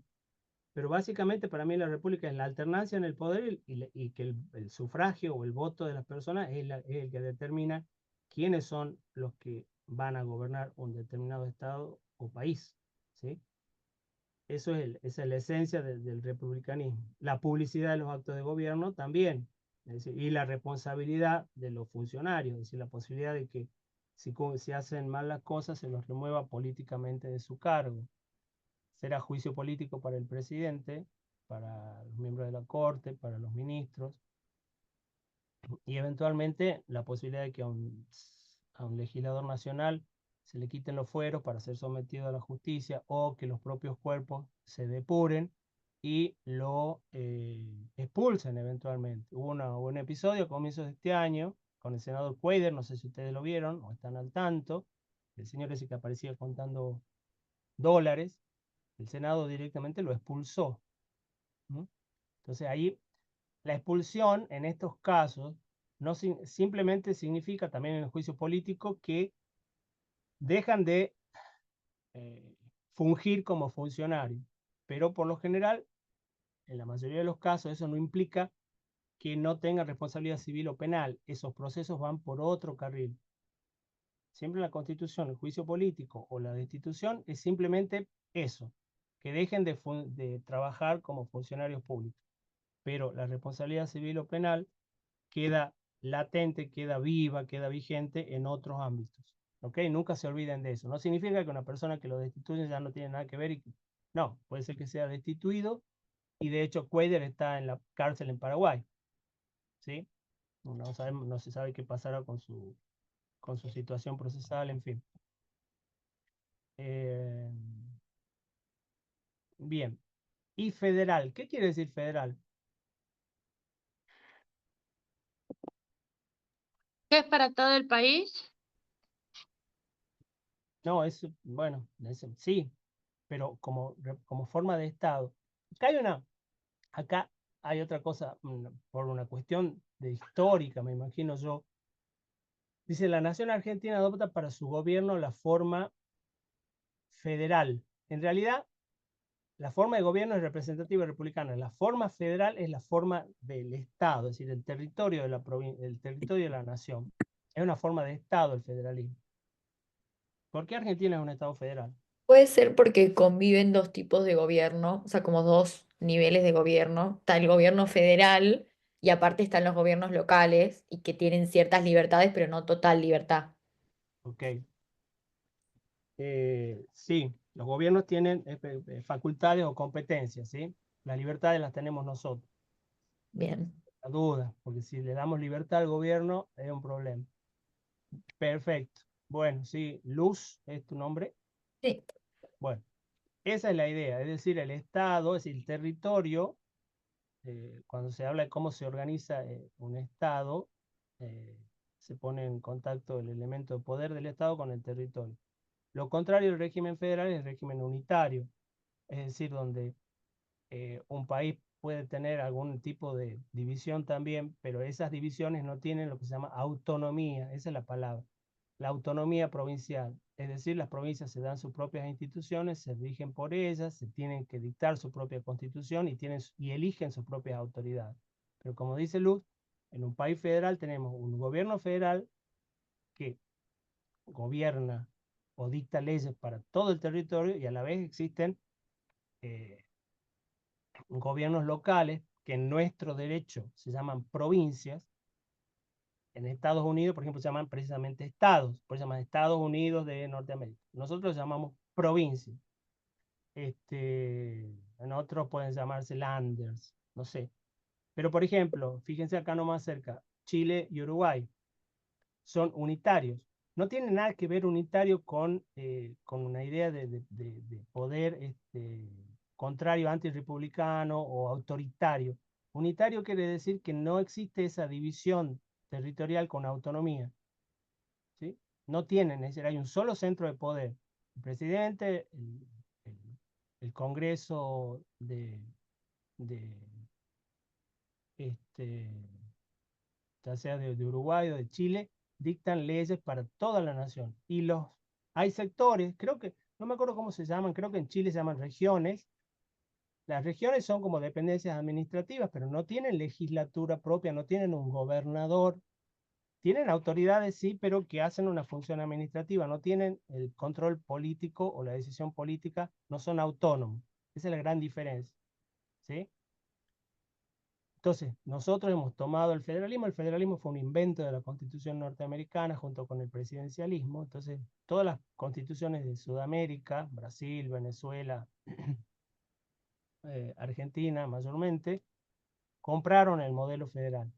Pero básicamente para mí la república es la alternancia en el poder y que el sufragio o el voto de las personas es el que determina quiénes son los que van a gobernar un determinado estado o país, ¿sí? Esa es la esencia del republicanismo. La publicidad de los actos de gobierno también, es decir, y la responsabilidad de los funcionarios, es decir, la posibilidad de que si hacen mal las cosas se los remueva políticamente de su cargo. Será juicio político para el presidente, para los miembros de la corte, para los ministros, y eventualmente la posibilidad de que a un legislador nacional se le quiten los fueros para ser sometido a la justicia, o que los propios cuerpos se depuren y lo expulsen eventualmente. Hubo un episodio a comienzos de este año con el senador Cuéllar, no sé si ustedes lo vieron o están al tanto, el señor ese que aparecía contando dólares. El Senado directamente lo expulsó. ¿No? Entonces ahí la expulsión en estos casos no simplemente significa también en el juicio político que dejan de fungir como funcionarios, pero por lo general, en la mayoría de los casos, eso no implica que no tengan responsabilidad civil o penal. Esos procesos van por otro carril. Siempre en la Constitución, el juicio político o la destitución es simplemente eso, que dejen de trabajar como funcionarios públicos. Pero la responsabilidad civil o penal queda latente, queda viva, queda vigente en otros ámbitos. ¿Ok? Nunca se olviden de eso. No significa que una persona que lo destituye ya no tiene nada que ver. No, puede ser que sea destituido y de hecho Cuellar está en la cárcel en Paraguay. ¿Sí? No se sabe qué pasará con su situación procesal, en fin. Bien. Y federal. ¿Qué quiere decir federal? ¿Qué es para todo el país? No, bueno, sí, pero como forma de Estado. Acá hay otra cosa, por una cuestión de histórica, me imagino yo. Dice, la nación argentina adopta para su gobierno la forma federal. En realidad, la forma de gobierno es representativa y republicana. La forma federal es la forma del Estado, es decir, el territorio de el territorio de la nación. Es una forma de Estado el federalismo. ¿Por qué Argentina es un Estado federal? Puede ser porque conviven dos tipos de gobierno, o sea, como dos niveles de gobierno. Está el gobierno federal y aparte están los gobiernos locales y que tienen ciertas libertades, pero no total libertad. Ok. Sí, los gobiernos tienen facultades o competencias, ¿sí? Las libertades las tenemos nosotros. Bien. La duda, porque si le damos libertad al gobierno es un problema. Perfecto. Bueno, sí, Luz es tu nombre. Sí. Bueno, esa es la idea, es decir, el Estado, es decir, el territorio, cuando se habla de cómo se organiza un Estado, eh, se pone en contacto el elemento de poder del Estado con el territorio. Lo contrario del régimen federal es el régimen unitario, es decir, donde un país puede tener algún tipo de división también, pero esas divisiones no tienen lo que se llama autonomía, esa es la palabra, la autonomía provincial, es decir, las provincias se dan sus propias instituciones, se rigen por ellas, se tienen que dictar su propia constitución y eligen sus propias autoridades. Pero como dice Luz, en un país federal tenemos un gobierno federal que gobierna o dicta leyes para todo el territorio y a la vez existen eh, gobiernos locales que en nuestro derecho se llaman provincias. En Estados Unidos, por ejemplo, se llaman precisamente estados, por eso se llaman Estados Unidos de Norteamérica. Nosotros los llamamos provincias. En otros pueden llamarse landers, no sé. Pero, por ejemplo, fíjense acá nomás cerca, Chile y Uruguay son unitarios. No tiene nada que ver unitario con una idea de poder contrario antirrepublicano o autoritario. Unitario quiere decir que no existe esa división territorial con autonomía. ¿Sí? No tienen, es decir, hay un solo centro de poder. El presidente, el Congreso de este, ya sea de Uruguay o de Chile, dictan leyes para toda la nación. Hay sectores, creo que, no me acuerdo cómo se llaman, creo que en Chile se llaman regiones. Las regiones son como dependencias administrativas, pero no tienen legislatura propia, no tienen un gobernador. Tienen autoridades, sí, pero que hacen una función administrativa, no tienen el control político o la decisión política, no son autónomos. Esa es la gran diferencia. ¿Sí? Entonces, nosotros hemos tomado el federalismo fue un invento de la Constitución norteamericana junto con el presidencialismo, entonces todas las constituciones de Sudamérica, Brasil, Venezuela, Argentina mayormente, compraron el modelo federal.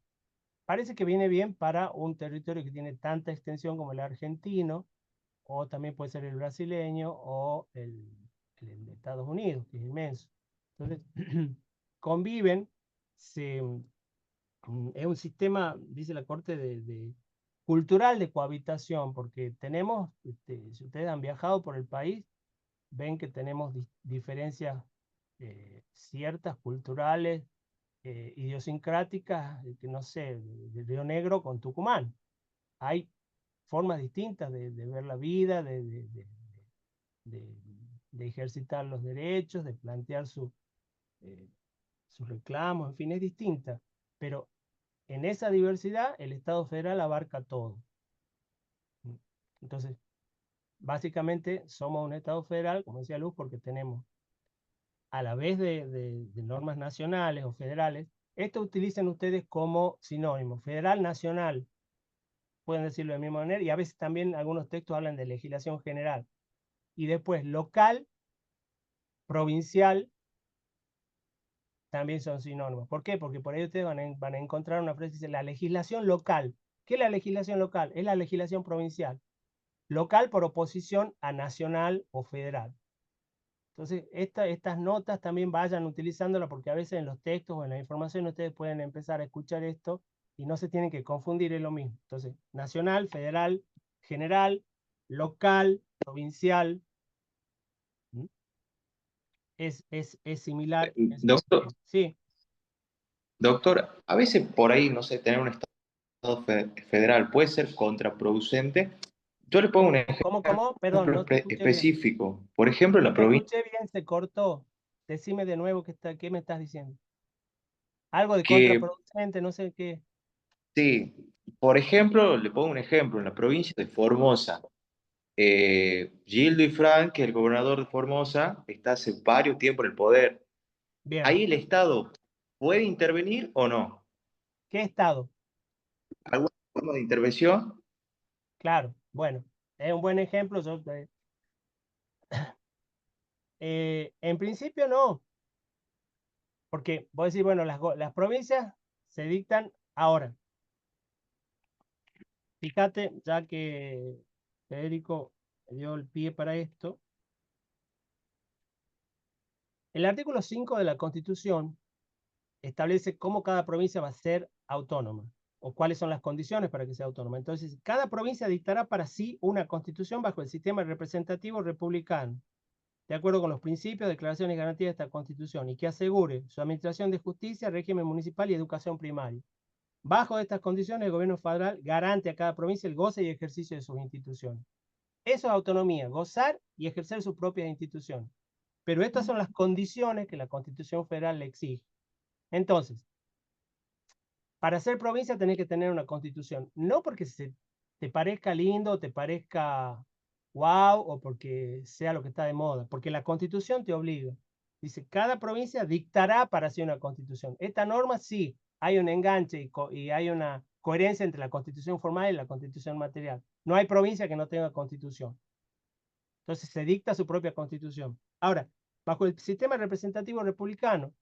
Parece que viene bien para un territorio que tiene tanta extensión como el argentino, o también puede ser el brasileño o el de Estados Unidos, que es inmenso. Entonces, conviven, es un sistema, dice la Corte, cultural de cohabitación, porque tenemos, si ustedes han viajado por el país, ven que tenemos diferencias ciertas culturales, idiosincráticas, que no sé, de Río Negro con Tucumán. Hay formas distintas de ver la vida, de ejercitar los derechos, de plantear sus reclamos, en fin, es distinta. Pero en esa diversidad el Estado federal abarca todo. Entonces, básicamente somos un Estado federal, como decía Luz, porque tenemos, a la vez de normas nacionales o federales, esto utilicen ustedes como sinónimo, federal, nacional, pueden decirlo de la misma manera, y a veces también algunos textos hablan de legislación general. Y después local, provincial, también son sinónimos. ¿Por qué? Porque por ahí ustedes van a encontrar una frase que dice la legislación local. ¿Qué es la legislación local? Es la legislación provincial. Local por oposición a nacional o federal. Entonces, estas notas también vayan utilizándolas porque a veces en los textos o en la información ustedes pueden empezar a escuchar esto y no se tienen que confundir, es lo mismo. Entonces, nacional, federal, general, local, provincial. ¿Mm? Es similar. Doctor, Sí. doctor, a veces por ahí, no sé, tener un Estado federal puede ser contraproducente. Yo le pongo un ¿Cómo? Perdón, ejemplo no te escuché bien. específico. Por ejemplo, en la No te provincia escuché bien, se cortó. Decime de nuevo qué me estás diciendo. Algo de que, contraproducente, no sé qué. sí, por ejemplo, le pongo un ejemplo, en la provincia de Formosa, Gildo Frank, que es el gobernador de Formosa, está hace varios tiempos en el poder. Bien. ¿Ahí el Estado puede intervenir o no? ¿Qué estado? ¿Alguna forma de intervención? Claro, bueno, es un buen ejemplo. En principio no, porque voy a decir, bueno, las provincias se dictan ahora. Fíjate, ya que Federico dio el pie para esto, el artículo 5 de la Constitución establece cómo cada provincia va a ser autónoma o cuáles son las condiciones para que sea autónoma. Entonces, cada provincia dictará para sí una constitución bajo el sistema representativo republicano, de acuerdo con los principios, declaraciones y garantías de esta Constitución, y que asegure su administración de justicia, régimen municipal y educación primaria. Bajo estas condiciones, el gobierno federal garante a cada provincia el goce y ejercicio de sus instituciones. Eso es autonomía, gozar y ejercer sus propias instituciones. Pero estas son las condiciones que la Constitución federal le exige. Entonces, para ser provincia tenés que tener una constitución, no porque te parezca lindo, te parezca wow, o porque sea lo que está de moda, porque la constitución te obliga. Dice, cada provincia dictará para sí una constitución. Esta norma sí, hay un enganche y hay una coherencia entre la constitución formal y la constitución material. No hay provincia que no tenga constitución. Entonces se dicta su propia constitución. Ahora, bajo el sistema representativo republicano,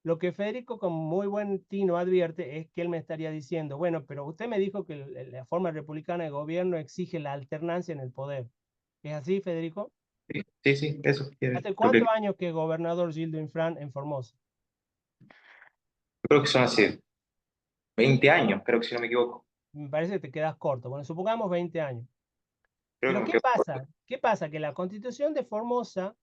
lo que Federico, como muy buen tino, advierte es que él me estaría diciendo, bueno, pero usted me dijo que la forma republicana de gobierno exige la alternancia en el poder. ¿Es así, Federico? Sí, sí, eso quiere. ¿Hace cuántos años que es gobernador Gildo Infran en Formosa? Yo creo que son así 20 años, creo que si no me equivoco. Me parece que te quedas corto. Bueno, supongamos 20 años. Creo Pero que ¿qué pasa? ¿Qué pasa? Que la constitución de Formosa,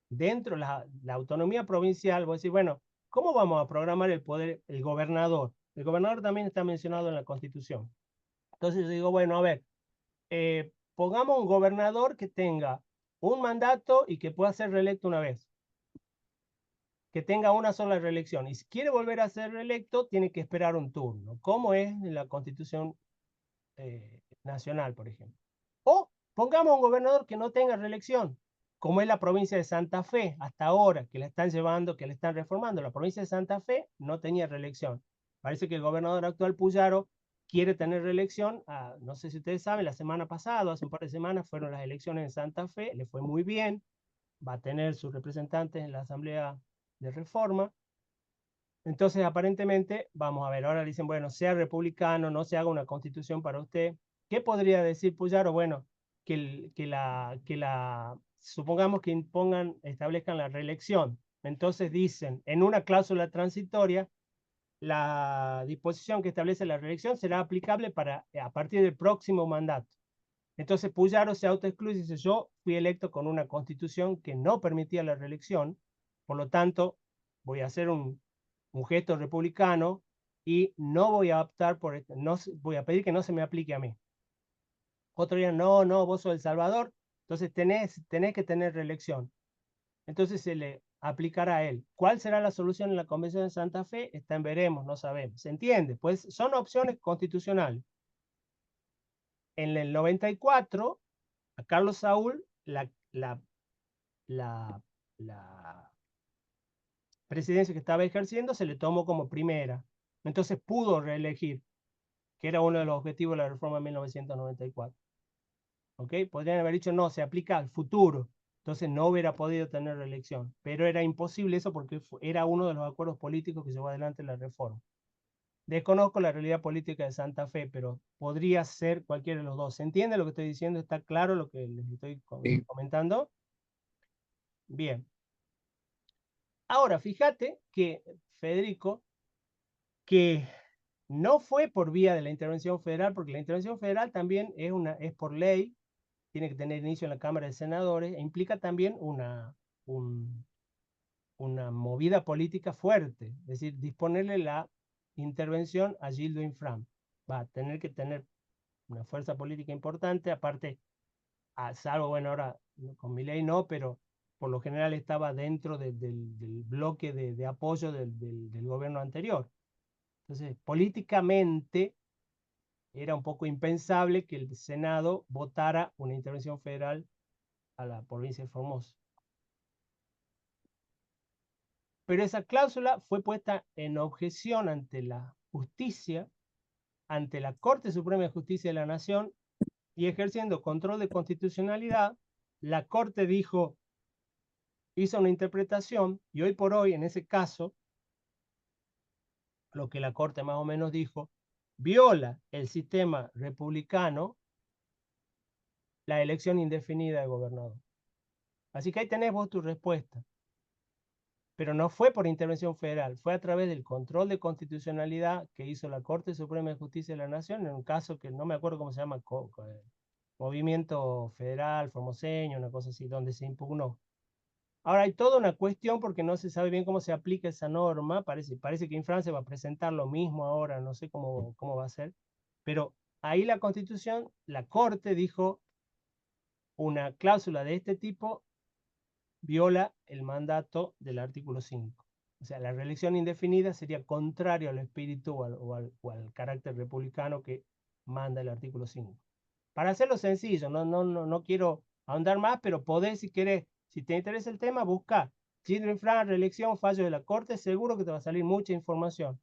dentro de la autonomía provincial, voy a decir, bueno, ¿cómo vamos a programar el poder, el gobernador? El gobernador también está mencionado en la constitución. Entonces yo digo, bueno, a ver, pongamos un gobernador que tenga un mandato y que pueda ser reelecto una vez. Que tenga una sola reelección. Y si quiere volver a ser reelecto, tiene que esperar un turno, como es en la Constitución nacional, por ejemplo. O pongamos un gobernador que no tenga reelección, como es la provincia de Santa Fe, hasta ahora, que la están llevando, que la están reformando. La provincia de Santa Fe no tenía reelección. Parece que el gobernador actual, Puyaro, quiere tener reelección. No sé si ustedes saben, la semana pasada, hace un par de semanas, fueron las elecciones en Santa Fe, le fue muy bien, va a tener sus representantes en la Asamblea de Reforma. Entonces, aparentemente, vamos a ver, ahora dicen, bueno, sea republicano, no se haga una constitución para usted. ¿Qué podría decir Puyaro? Bueno, supongamos que establezcan la reelección. Entonces dicen, en una cláusula transitoria, la disposición que establece la reelección será aplicable a partir del próximo mandato. Entonces Puyaro se autoexcluye y dice, yo fui electo con una constitución que no permitía la reelección, por lo tanto, voy a hacer un un gesto republicano y no voy a optar por esto, voy a pedir que no se me aplique a mí. Otro día, no, vos sos El Salvador, entonces tenés que tener reelección. Entonces se le aplicará a él. ¿Cuál será la solución en la Convención de Santa Fe? Está en veremos, no sabemos. ¿Se entiende? Pues son opciones constitucionales. En el 94, a Carlos Saúl, la presidencia que estaba ejerciendo se le tomó como primera. Entonces pudo reelegir, que era uno de los objetivos de la reforma de 1994. ¿Ok? Podrían haber dicho, no, se aplica al futuro. Entonces no hubiera podido tener reelección. Pero era imposible eso porque era uno de los acuerdos políticos que llevó adelante la reforma. Desconozco la realidad política de Santa Fe, pero podría ser cualquiera de los dos. ¿Se entiende lo que estoy diciendo? ¿Está claro lo que les estoy Sí. comentando? Bien. Ahora, fíjate que, Federico, que no fue por vía de la intervención federal, porque la intervención federal también es por ley, tiene que tener inicio en la Cámara de Senadores, e implica también una movida política fuerte, es decir, disponerle la intervención a Gildo Infram. Va a tener que tener una fuerza política importante, aparte, salvo, bueno, ahora con Milei no, pero por lo general estaba dentro del bloque de apoyo del gobierno anterior. Entonces, políticamente era un poco impensable que el Senado votara una intervención federal a la provincia de Formosa. Pero esa cláusula fue puesta en objeción ante la justicia, ante la Corte Suprema de Justicia de la Nación, y ejerciendo control de constitucionalidad, la Corte hizo una interpretación, y hoy por hoy, en ese caso, lo que la Corte más o menos dijo, viola el sistema republicano la elección indefinida de gobernador. Así que ahí tenés vos tu respuesta. Pero no fue por intervención federal, fue a través del control de constitucionalidad que hizo la Corte Suprema de Justicia de la Nación, en un caso que no me acuerdo cómo se llama, Movimiento Federal, Formoseño, una cosa así, donde se impugnó. Ahora hay toda una cuestión porque no se sabe bien cómo se aplica esa norma, parece que Infran se va a presentar lo mismo ahora, no sé cómo va a ser, pero ahí la Constitución, la Corte dijo, una cláusula de este tipo viola el mandato del artículo 5. O sea, la reelección indefinida sería contrario al espíritu o al carácter republicano que manda el artículo 5. Para hacerlo sencillo, no quiero ahondar más, pero podés, si querés, si te interesa el tema, busca Gildo Infran, reelección, fallo de la Corte, seguro que te va a salir mucha información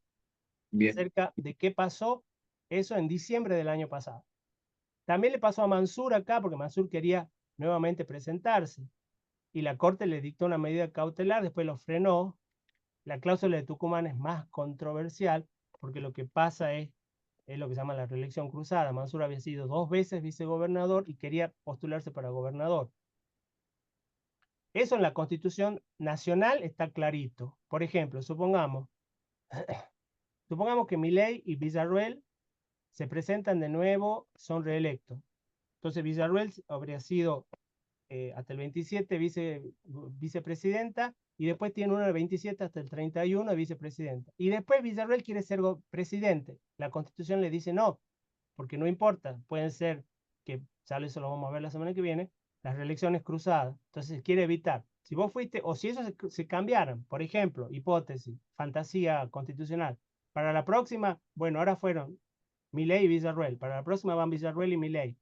acerca de qué pasó eso en diciembre del año pasado. También le pasó a Mansur acá, porque Mansur quería nuevamente presentarse, y la Corte le dictó una medida cautelar, después lo frenó. La cláusula de Tucumán es más controversial, porque lo que pasa es lo que se llama la reelección cruzada. Mansur había sido 2 veces vicegobernador y quería postularse para gobernador. Eso en la Constitución Nacional está clarito. Por ejemplo, supongamos que Milei y Villarruel se presentan de nuevo, son reelectos. Entonces Villarruel habría sido hasta el 27 vicepresidenta, y después tiene uno del 27 hasta el 31 de vicepresidenta. Y después Villarruel quiere ser presidente. La Constitución le dice no, porque no importa, pueden ser, que sale, eso lo vamos a ver la semana que viene, las reelecciones cruzadas. Entonces quiere evitar. Si vos fuiste, o si eso se cambiaran, por ejemplo, hipótesis, fantasía constitucional, para la próxima, bueno, ahora fueron Milei y Villarruel, para la próxima van Villarruel y Milei,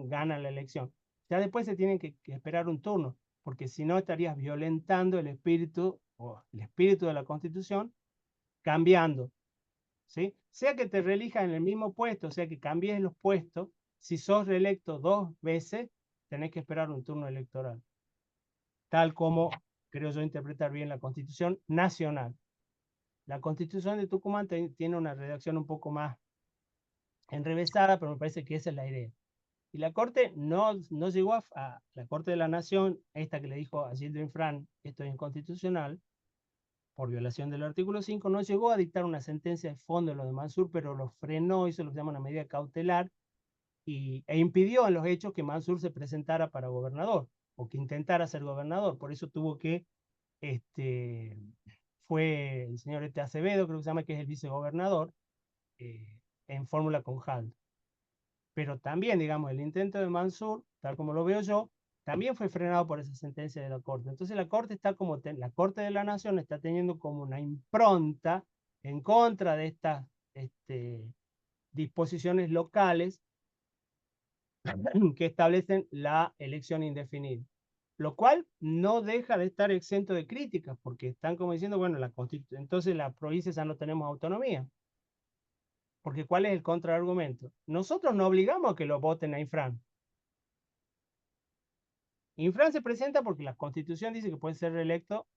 ganan la elección. Ya después se tienen que esperar un turno, porque si no estarías violentando el espíritu de la Constitución, cambiando, ¿sí? Sea que te reelijas en el mismo puesto, sea que cambies los puestos, si sos reelecto 2 veces, tenés que esperar un turno electoral. Tal como creo yo interpretar bien la Constitución Nacional. La Constitución de Tucumán tiene una redacción un poco más enrevesada, pero me parece que esa es la idea. Y la Corte no llegó a la Corte de la Nación, esta que le dijo a Gildo Infran, esto es inconstitucional, por violación del artículo 5, no llegó a dictar una sentencia de fondo en lo de Mansur, pero lo frenó, hizo lo que se llama una medida cautelar, e impidió en los hechos que Mansur se presentara para gobernador, o que intentara ser gobernador. Por eso tuvo que fue el señor Acevedo, creo que se llama, que es el vicegobernador, en fórmula con Jaldo. Pero también, digamos, el intento de Mansur, tal como lo veo yo, también fue frenado por esa sentencia de la Corte. Entonces la Corte está como, la Corte de la Nación está teniendo como una impronta en contra de estas disposiciones locales que establecen la elección indefinida. Lo cual no deja de estar exento de críticas, porque están como diciendo, bueno, entonces las provincias ya no tenemos autonomía. Porque ¿cuál es el contraargumento? Nosotros no obligamos a que lo voten a Infran. Infran se presenta porque la Constitución dice que puede ser reelecto,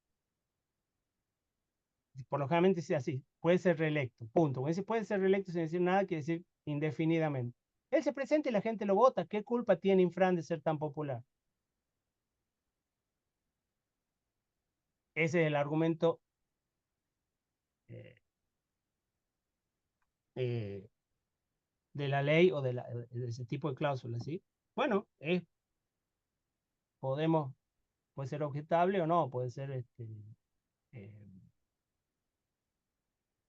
por lo general dice así, puede ser reelecto, punto. Cuando dice puede ser reelecto sin decir nada, quiere decir indefinidamente. Él se presenta y la gente lo vota. ¿Qué culpa tiene Infran de ser tan popular? Ese es el argumento de la ley o de ese tipo de cláusulas, ¿sí? Bueno, puede ser objetable o no, puede ser,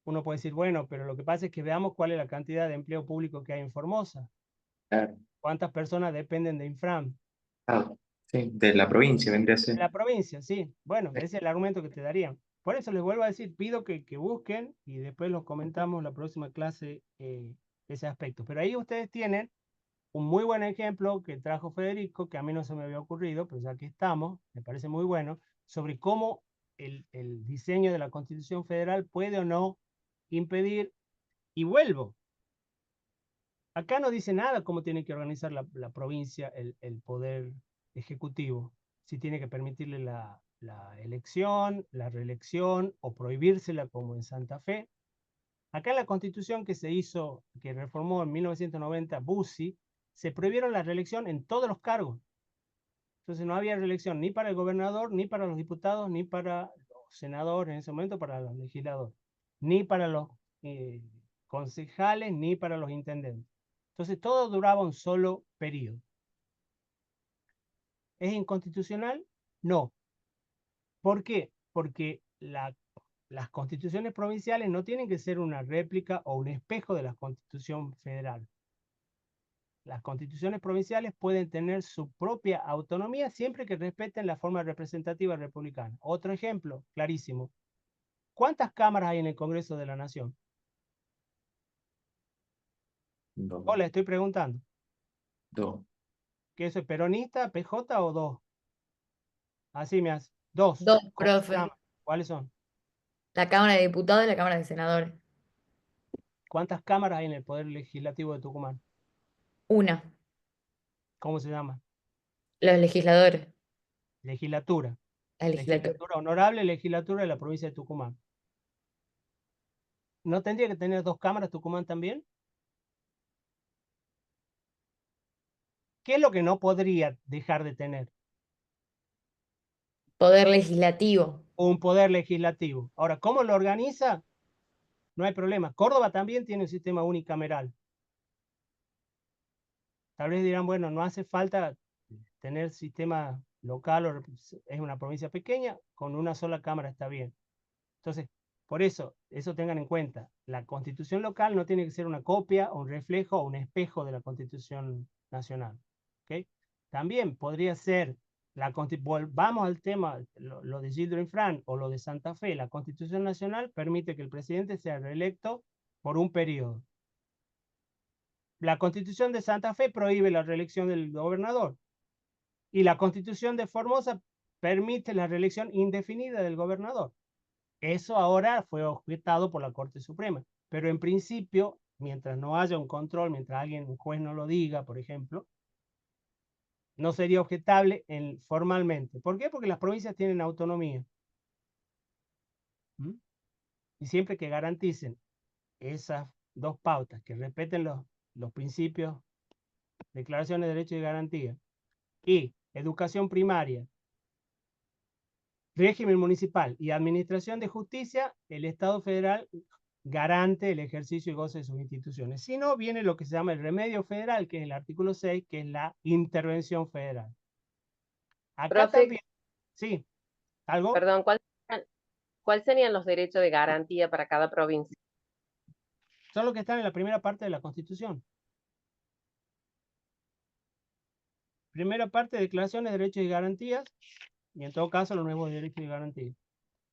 uno puede decir, bueno, pero lo que pasa es que veamos cuál es la cantidad de empleo público que hay en Formosa. Claro. ¿Cuántas personas dependen de Infram? Ah, sí, de la provincia vendría a ser. La provincia, sí. Bueno, ese es el argumento que te darían. Por eso les vuelvo a decir, pido que busquen y después los comentamos en la próxima clase ese aspecto. Pero ahí ustedes tienen un muy buen ejemplo que trajo Federico, que a mí no se me había ocurrido, pero ya que estamos, me parece muy bueno, sobre cómo el diseño de la Constitución Federal puede o no impedir, y vuelvo, acá no dice nada cómo tiene que organizar la provincia el poder ejecutivo, si tiene que permitirle la elección, la reelección o prohibírsela como en Santa Fe. Acá en la Constitución que se hizo, que reformó en 1990 Bussi, se prohibieron la reelección en todos los cargos. Entonces no había reelección ni para el gobernador, ni para los diputados, ni para los senadores en ese momento, para los legisladores, ni para los concejales, ni para los intendentes. Entonces todo duraba un solo periodo. ¿Es inconstitucional? No. ¿Por qué? Porque las constituciones provinciales no tienen que ser una réplica o un espejo de la Constitución federal. Las constituciones provinciales pueden tener su propia autonomía siempre que respeten la forma representativa republicana. Otro ejemplo, clarísimo. ¿Cuántas cámaras hay en el Congreso de la Nación? Dos. Oh, le estoy preguntando. Dos. ¿Qué eso es peronista, PJ o dos? Así me hace. Dos. Dos, ¿Cómo se profe. llaman? ¿Cuáles son? La Cámara de Diputados y la Cámara de Senadores. ¿Cuántas cámaras hay en el Poder Legislativo de Tucumán? Una. ¿Cómo se llama? Los legisladores. Legislatura. La legislatura. Legislatura honorable, legislatura de la provincia de Tucumán. ¿No tendría que tener dos cámaras Tucumán también? ¿Qué es lo que no podría dejar de tener? Poder legislativo. Un poder legislativo. Ahora, ¿cómo lo organiza? No hay problema. Córdoba también tiene un sistema unicameral. Tal vez dirán, bueno, no hace falta tener sistema local, o es una provincia pequeña, con una sola cámara está bien. Entonces, por eso tengan en cuenta, la constitución local no tiene que ser una copia, o un reflejo, o un espejo de la constitución nacional. ¿Okay? También podría ser, volvamos al tema, lo de Gildo Infran o lo de Santa Fe, la constitución nacional permite que el presidente sea reelecto por un periodo. La constitución de Santa Fe prohíbe la reelección del gobernador. Y la constitución de Formosa permite la reelección indefinida del gobernador. Eso ahora fue objetado por la Corte Suprema. Pero en principio, mientras no haya un control, mientras un juez no lo diga, por ejemplo, no sería objetable formalmente. ¿Por qué? Porque las provincias tienen autonomía. ¿Mm? Y siempre que garanticen esas dos pautas, que respeten los principios, declaraciones de derechos y garantía, y educación primaria, régimen municipal y administración de justicia, el Estado federal garante el ejercicio y goce de sus instituciones. Si no, viene lo que se llama el remedio federal, que es el artículo 6, que es la intervención federal. Acá Profe, también, sí, algo. perdón, ¿Cuáles serían los derechos de garantía para cada provincia? Son los que están en la primera parte de la Constitución. Primera parte, declaraciones de derechos y garantías, y en todo caso los nuevos derechos y garantías.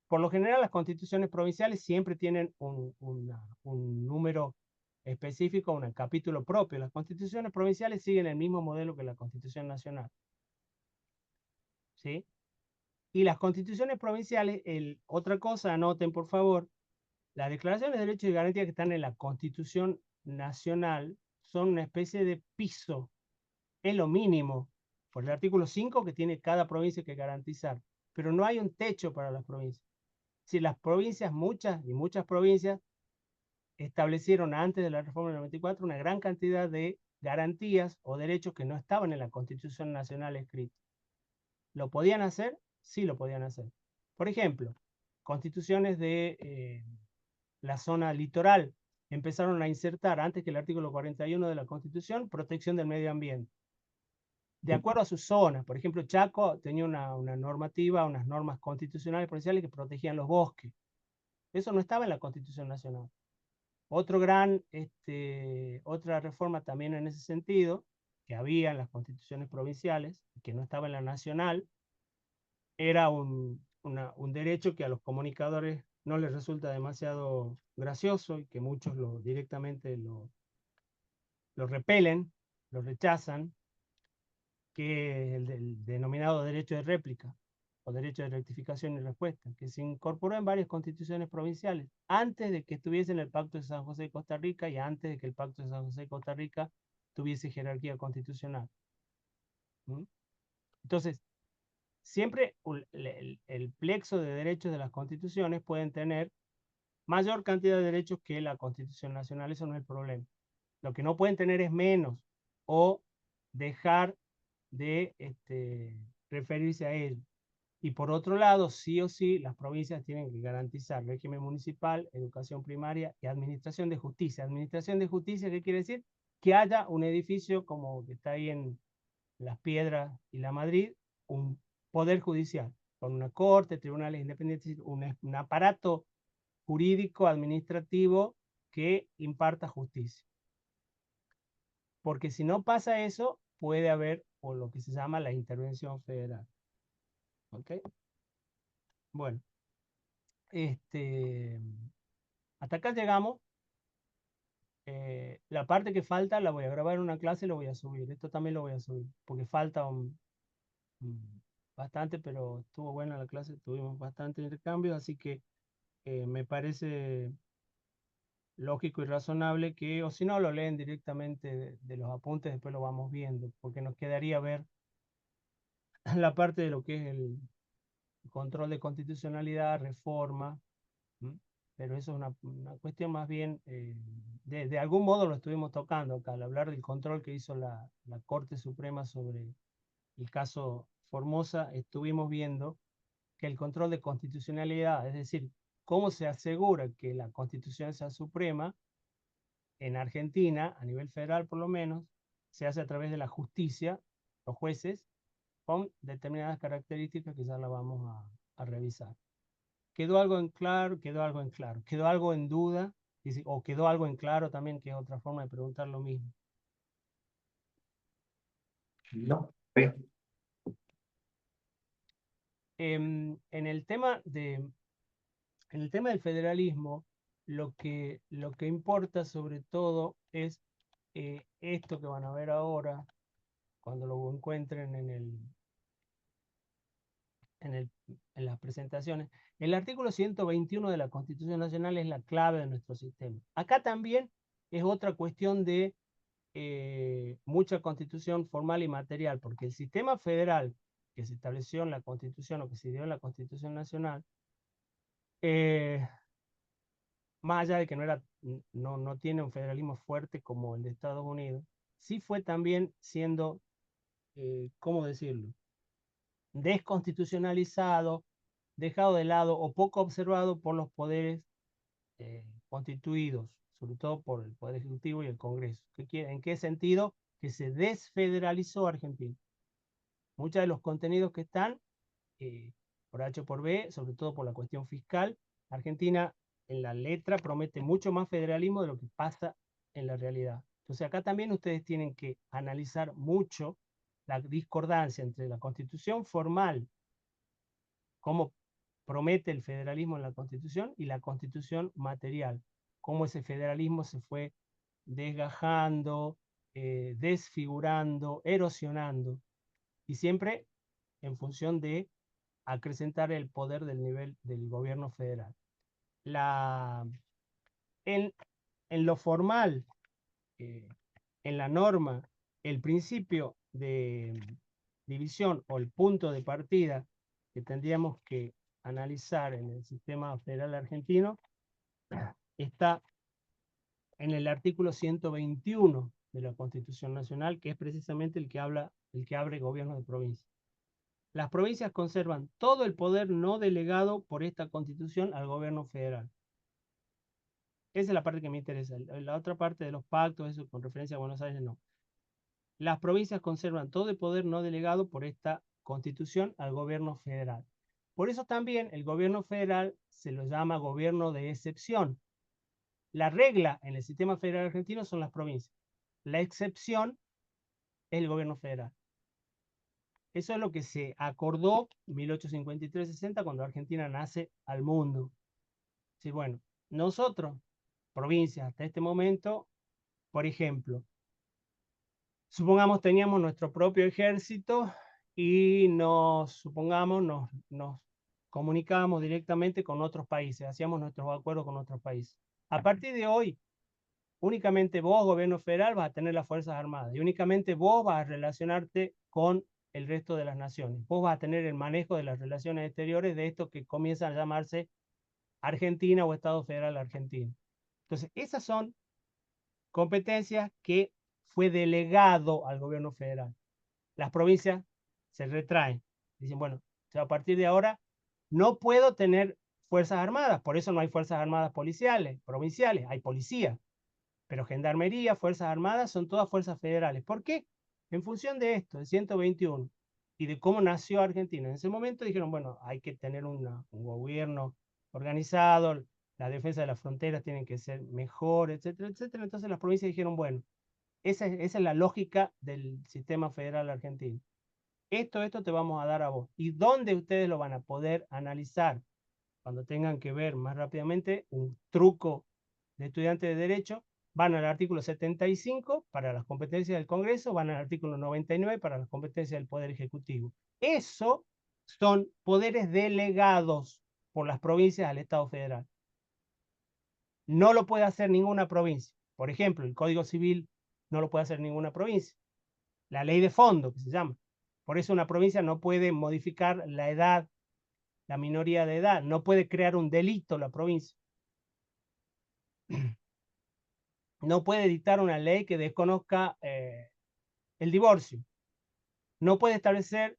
Por lo general, las constituciones provinciales siempre tienen un número específico, un capítulo propio. Las constituciones provinciales siguen el mismo modelo que la Constitución Nacional. ¿Sí? Y las constituciones provinciales, otra cosa, anoten por favor, las declaraciones de derechos y garantías que están en la Constitución Nacional son una especie de piso, es lo mínimo, por el artículo 5 que tiene cada provincia que garantizar, pero no hay un techo para las provincias. Si las provincias, muchas provincias, establecieron antes de la reforma del 94 una gran cantidad de garantías o derechos que no estaban en la Constitución Nacional escritos. ¿Lo podían hacer? Sí lo podían hacer. Por ejemplo, constituciones de la zona litoral empezaron a insertar, antes que el artículo 41 de la Constitución, protección del medio ambiente. De acuerdo a su zona. Por ejemplo, Chaco tenía una normativa, unas normas constitucionales provinciales que protegían los bosques. Eso no estaba en la Constitución Nacional. Otra reforma también en ese sentido, que había en las constituciones provinciales, que no estaba en la nacional, era un derecho que a los comunicadores no les resulta demasiado gracioso y que muchos directamente lo repelen, lo rechazan, que es el denominado derecho de réplica o derecho de rectificación y respuesta, que se incorporó en varias constituciones provinciales, antes de que estuviese en el Pacto de San José de Costa Rica y antes de que el Pacto de San José de Costa Rica tuviese jerarquía constitucional. ¿Mm? Entonces, siempre el plexo de derechos de las constituciones pueden tener mayor cantidad de derechos que la Constitución Nacional, eso no es el problema. Lo que no pueden tener es menos o dejar de referirse a ello. Y por otro lado, sí o sí, las provincias tienen que garantizar régimen municipal, educación primaria y administración de justicia. Administración de justicia, ¿qué quiere decir? Que haya un edificio como que está ahí en Las Piedras y La Madrid, un poder judicial, con una corte, tribunales independientes, un aparato jurídico, administrativo que imparta justicia. Porque si no pasa eso, puede haber o lo que se llama la intervención federal. ¿Ok? Bueno, hasta acá llegamos. La parte que falta la voy a grabar en una clase y lo voy a subir. Esto también lo voy a subir, porque falta bastante, pero estuvo buena la clase, tuvimos bastante intercambio, así que me parece lógico y razonable que, o si no, lo leen directamente de los apuntes, después lo vamos viendo, porque nos quedaría ver la parte de lo que es el control de constitucionalidad, reforma, ¿m? Pero eso es una cuestión más bien, de algún modo lo estuvimos tocando acá, al hablar del control que hizo la Corte Suprema sobre el caso Formosa, estuvimos viendo que el control de constitucionalidad, es decir, cómo se asegura que la Constitución sea suprema, en Argentina, a nivel federal por lo menos, se hace a través de la justicia, los jueces, con determinadas características que ya la vamos a revisar. ¿Quedó algo en claro? Quedó algo en claro. ¿Quedó algo en duda? O quedó algo en claro también, que es otra forma de preguntar lo mismo. No. En el tema del federalismo, lo que importa sobre todo es esto que van a ver ahora, cuando lo encuentren en las presentaciones. El artículo 121 de la Constitución Nacional es la clave de nuestro sistema. Acá también es otra cuestión de mucha constitución formal y material, porque el sistema federal que se estableció en la Constitución o que se dio en la Constitución Nacional, más allá de que no tiene un federalismo fuerte como el de Estados Unidos, sí fue también siendo, ¿cómo decirlo?, desconstitucionalizado, dejado de lado o poco observado por los poderes constituidos, sobre todo por el Poder Ejecutivo y el Congreso. ¿En qué sentido? Que se desfederalizó Argentina. Muchos de los contenidos que están por H o por B, sobre todo por la cuestión fiscal. Argentina en la letra promete mucho más federalismo de lo que pasa en la realidad. Entonces acá también ustedes tienen que analizar mucho la discordancia entre la constitución formal, cómo promete el federalismo en la constitución, y la constitución material, cómo ese federalismo se fue desgajando, desfigurando, erosionando, y siempre en función de acrecentar el poder del nivel del gobierno federal. En lo formal, en la norma, el principio de división o el punto de partida que tendríamos que analizar en el sistema federal argentino está en el artículo 121 de la Constitución Nacional, que es precisamente el que abre gobierno de provincia. Las provincias conservan todo el poder no delegado por esta Constitución al gobierno federal. Esa es la parte que me interesa. La otra parte de los pactos, eso con referencia a Buenos Aires, no. Las provincias conservan todo el poder no delegado por esta Constitución al gobierno federal. Por eso también el gobierno federal se lo llama gobierno de excepción. La regla en el sistema federal argentino son las provincias. La excepción es el gobierno federal. Eso es lo que se acordó en 1853-60 cuando Argentina nace al mundo. Sí, bueno, nosotros, provincias, hasta este momento, por ejemplo, supongamos teníamos nuestro propio ejército y nos comunicábamos directamente con otros países, hacíamos nuestros acuerdos con otros países. A partir de hoy, únicamente vos, gobierno federal, vas a tener las Fuerzas Armadas, y únicamente vos vas a relacionarte con el resto de las naciones. Vos vas a tener el manejo de las relaciones exteriores de esto que comienza a llamarse Argentina o Estado Federal Argentino. Entonces, esas son competencias que fue delegado al gobierno federal. Las provincias se retraen. Dicen, bueno, a partir de ahora no puedo tener Fuerzas Armadas, por eso no hay Fuerzas Armadas policiales, provinciales, hay policía. Pero Gendarmería, Fuerzas Armadas, son todas fuerzas federales. ¿Por qué? En función de esto, el 121, y de cómo nació Argentina. En ese momento dijeron, bueno, hay que tener un gobierno organizado, la defensa de las fronteras tiene que ser mejor, etcétera, etcétera. Entonces las provincias dijeron, bueno, esa es la lógica del sistema federal argentino. Esto te vamos a dar a vos. ¿Y dónde ustedes lo van a poder analizar? Cuando tengan que ver más rápidamente un truco de estudiante de Derecho, van al artículo 75 para las competencias del Congreso, van al artículo 99 para las competencias del Poder Ejecutivo. Eso son poderes delegados por las provincias al Estado federal. No lo puede hacer ninguna provincia. Por ejemplo, el Código Civil no lo puede hacer ninguna provincia. La ley de fondo, que se llama. Por eso una provincia no puede modificar la edad, la minoría de edad. No puede crear un delito la provincia. No puede dictar una ley que desconozca el divorcio. No puede establecer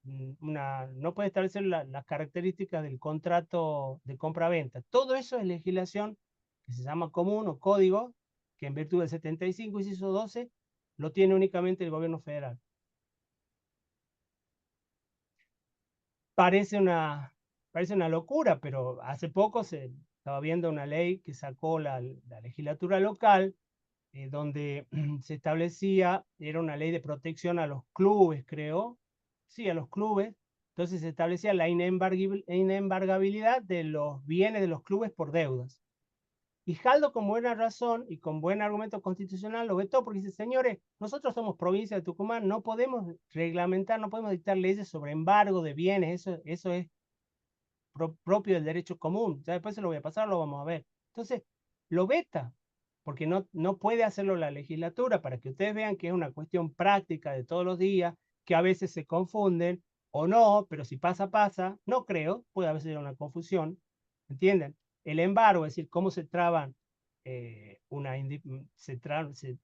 las características del contrato de compra-venta. Todo eso es legislación que se llama común o código, que en virtud del 75, inciso 12, lo tiene únicamente el gobierno federal. Parece una locura, pero hace poco se estaba viendo una ley que sacó la legislatura local, donde se establecía, era una ley de protección a los clubes, creo, sí, a los clubes. Entonces se establecía la inembargabilidad de los bienes de los clubes por deudas. Y Jaldo, con buena razón y con buen argumento constitucional, lo vetó porque dice, señores, nosotros somos provincia de Tucumán, no podemos reglamentar, no podemos dictar leyes sobre embargo de bienes, eso es propio del derecho común. Ya después se lo voy a pasar, lo vamos a ver. Entonces, lo veta, porque no puede hacerlo la legislatura, para que ustedes vean que es una cuestión práctica de todos los días, que a veces se confunden o no, pero si pasa, pasa. No creo, puede haber sido una confusión, ¿entienden? El embargo, es decir, cómo se traban, se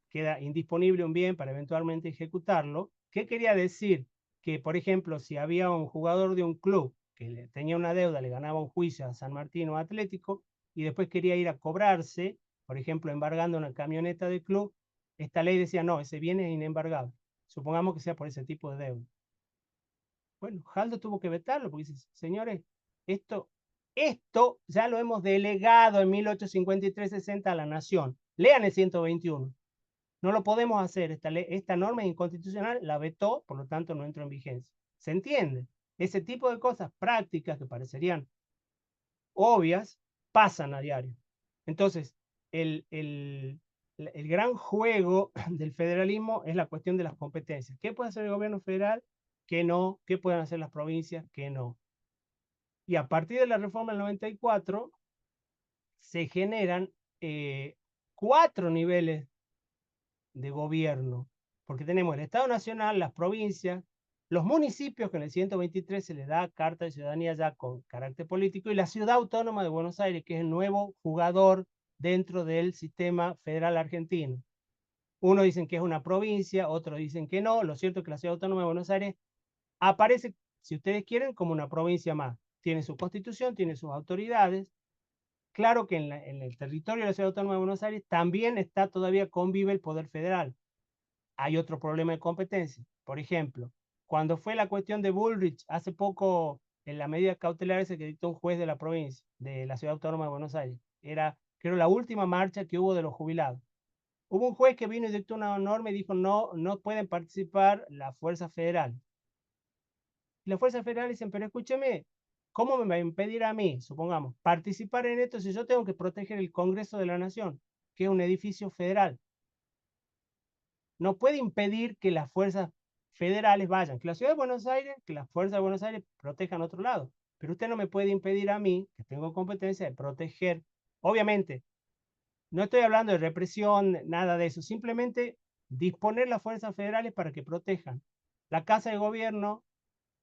queda indisponible un bien para eventualmente ejecutarlo. ¿Qué quería decir? Que, por ejemplo, si había un jugador de un club que tenía una deuda, le ganaba un juicio a San Martín o Atlético, y después quería ir a cobrarse, por ejemplo, embargando una camioneta del club, esta ley decía, no, ese bien es inembargable. Supongamos que sea por ese tipo de deuda. Bueno, Jaldo tuvo que vetarlo porque dice, señores, esto ya lo hemos delegado en 1853-60 a la nación. Lean el 121. No lo podemos hacer. Esta norma es inconstitucional, la vetó, por lo tanto no entró en vigencia. ¿Se entiende? Ese tipo de cosas prácticas que parecerían obvias pasan a diario. Entonces, el gran juego del federalismo es la cuestión de las competencias. ¿Qué puede hacer el gobierno federal? ¿Qué no? ¿Qué pueden hacer las provincias? ¿Qué no? Y a partir de la reforma del 94 se generan 4 niveles de gobierno, porque tenemos el Estado Nacional, las provincias, los municipios, que en el 123 se les da carta de ciudadanía ya con carácter político, y la Ciudad Autónoma de Buenos Aires, que es el nuevo jugador dentro del sistema federal argentino. Unos dicen que es una provincia, otros dicen que no. Lo cierto es que la Ciudad Autónoma de Buenos Aires aparece, si ustedes quieren, como una provincia más. Tiene su constitución, tiene sus autoridades. Claro que en el territorio de la Ciudad Autónoma de Buenos Aires también todavía convive el poder federal. Hay otro problema de competencia. Por ejemplo, cuando fue la cuestión de Bullrich, hace poco, en la medida cautelar esa que dictó un juez de la provincia, de la Ciudad Autónoma de Buenos Aires, era, creo, la última marcha que hubo de los jubilados. Hubo un juez que vino y dictó una norma y dijo, no, no pueden participar la fuerza federal. Y la fuerza federal dicen, pero escúcheme, ¿cómo me va a impedir a mí, supongamos, participar en esto si yo tengo que proteger el Congreso de la Nación, que es un edificio federal? No puede impedir que las fuerzas federales vayan, que la ciudad de Buenos Aires, que las fuerzas de Buenos Aires protejan otro lado. Pero usted no me puede impedir a mí, que tengo competencia de proteger. Obviamente, no estoy hablando de represión, nada de eso. Simplemente disponer las fuerzas federales para que protejan la Casa de Gobierno,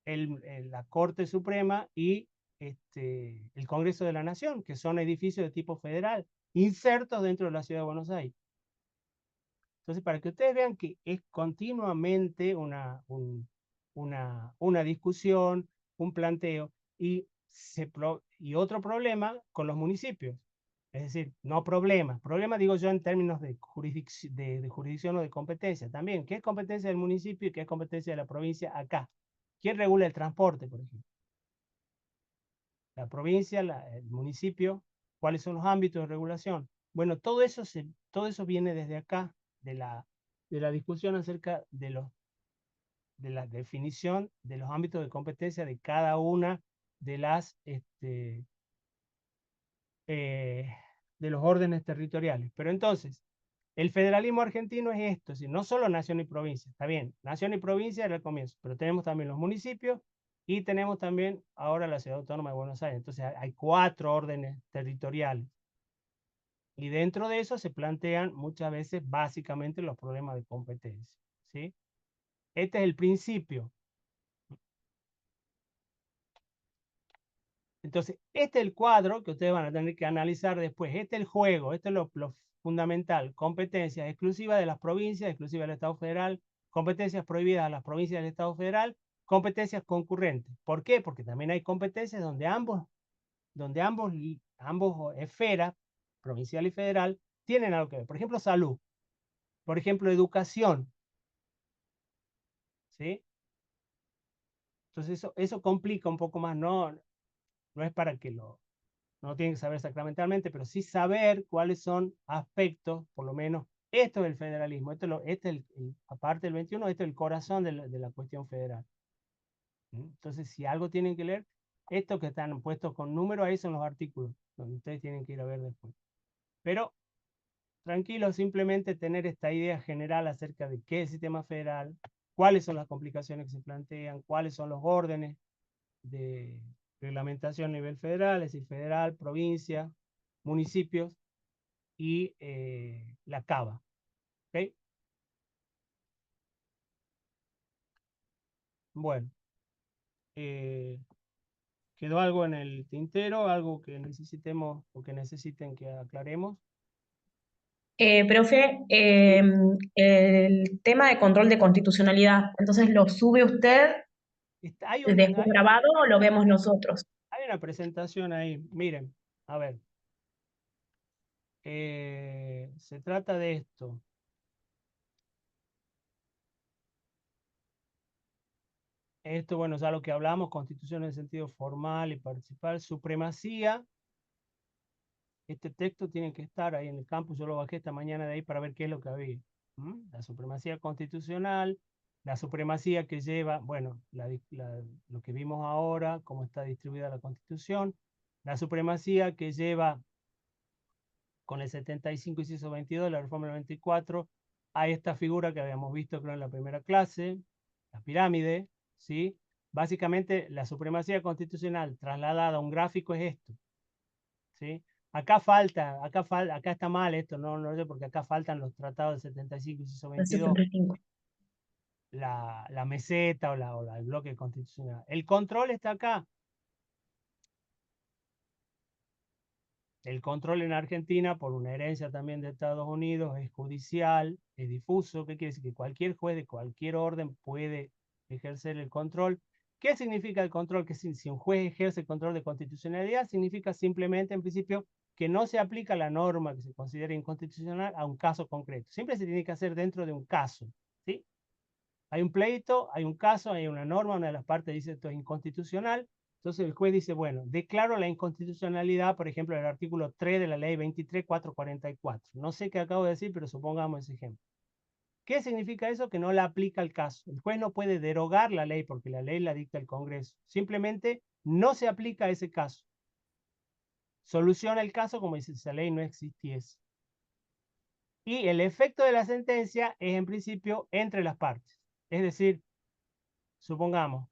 la Corte Suprema y el Congreso de la Nación, que son edificios de tipo federal, insertos dentro de la ciudad de Buenos Aires. Entonces, para que ustedes vean que es continuamente una discusión, un planteo, y otro problema con los municipios. Es decir, no problema. Problema digo yo en términos de jurisdicción o de competencia. También, ¿qué es competencia del municipio y qué es competencia de la provincia acá? ¿Quién regula el transporte, por ejemplo? La provincia, el municipio, ¿cuáles son los ámbitos de regulación? Bueno, todo eso viene desde acá, de la discusión acerca de la definición de los ámbitos de competencia de cada una de de los órdenes territoriales. Pero entonces, el federalismo argentino es esto, es decir, no solo nación y provincia, está bien, nación y provincia era el comienzo, pero tenemos también los municipios y tenemos también ahora la Ciudad Autónoma de Buenos Aires. Entonces hay 4 órdenes territoriales. Y dentro de eso se plantean muchas veces básicamente los problemas de competencia, ¿sí? Este es el principio. Entonces, este es el cuadro que ustedes van a tener que analizar después. Este es el juego, este es lo fundamental. Competencias exclusivas de las provincias, exclusivas del Estado federal, competencias prohibidas a las provincias del Estado federal, competencias concurrentes. ¿Por qué? Porque también hay competencias donde ambos esferas, provincial y federal, tienen algo que ver. Por ejemplo, salud. Por ejemplo, educación. ¿Sí? Entonces eso complica un poco más, no es para que no tienen que saber sacramentalmente, pero sí saber cuáles son aspectos, por lo menos, esto es el federalismo, aparte del 21, esto es el corazón de la cuestión federal. Entonces, si algo tienen que leer, estos que están puestos con números, ahí son los artículos, donde ustedes tienen que ir a ver después. Pero, tranquilo, simplemente tener esta idea general acerca de qué es el sistema federal, cuáles son las complicaciones que se plantean, cuáles son los órdenes de reglamentación a nivel federal, es decir, federal, provincia, municipios y la CABA. ¿Okay? Bueno, ¿quedó algo en el tintero? ¿Algo que necesitemos o que necesiten que aclaremos? Profe, el tema de control de constitucionalidad, entonces lo sube usted Hay después grabado o lo vemos nosotros. hay una presentación ahí. Miren, a ver. Se trata de esto. Esto, bueno, ya lo que hablamos, constitución en sentido formal y participal, supremacía. Este texto tiene que estar ahí en el campus, yo lo bajé esta mañana de ahí para ver qué es lo que había. La supremacía constitucional, la supremacía que lleva, bueno, lo que vimos ahora, cómo está distribuida la Constitución, la supremacía que lleva con el 75 inciso 22, la reforma del 94, a esta figura que habíamos visto creo en la primera clase, la pirámide, ¿sí? Básicamente la supremacía constitucional trasladada a un gráfico es esto, ¿sí? Acá está mal esto, no sé, porque acá faltan los tratados del 75 inciso El 22, 75. la meseta o el bloque constitucional. El control está acá. El control en Argentina, por una herencia también de Estados Unidos, es judicial, es difuso. ¿Qué quiere decir? Que cualquier juez de cualquier orden puede ejercer el control. ¿Qué significa el control? Que si un juez ejerce el control de constitucionalidad, significa simplemente, en principio, que no se aplica la norma que se considera inconstitucional a un caso concreto. Siempre se tiene que hacer dentro de un caso, ¿sí? Hay un pleito, hay un caso, hay una norma, una de las partes dice esto es inconstitucional. Entonces el juez dice, bueno, declaro la inconstitucionalidad, por ejemplo, del artículo 3 de la ley 23.444. No sé qué acabo de decir, pero supongamos ese ejemplo. ¿Qué significa eso? Que no la aplica el caso. El juez no puede derogar la ley porque la ley la dicta el Congreso. Simplemente no se aplica a ese caso. Soluciona el caso como si esa ley no existiese. Y el efecto de la sentencia es en principio entre las partes. Es decir, supongamos,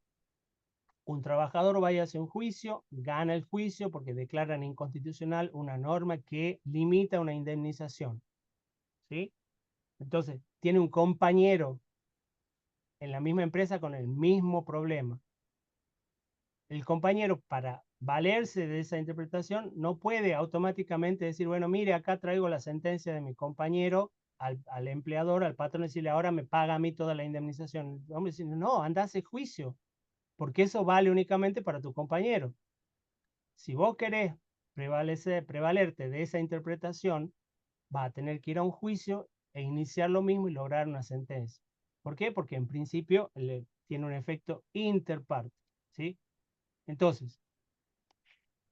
un trabajador vaya hacia un juicio, gana el juicio porque declaran inconstitucional una norma que limita una indemnización, ¿sí? Entonces, tiene un compañero en la misma empresa con el mismo problema. El compañero, para valerse de esa interpretación, no puede automáticamente decir, bueno, mire, acá traigo la sentencia de mi compañero al empleador, al patrón, decirle, ahora me paga a mí toda la indemnización. El hombre dice, no, anda a ese juicio, porque eso vale únicamente para tu compañero. Si vos querés prevalerte de esa interpretación, vas a tener que ir a un juicio e iniciar lo mismo y lograr una sentencia. ¿Por qué? Porque en principio tiene un efecto interparte, ¿sí? Entonces,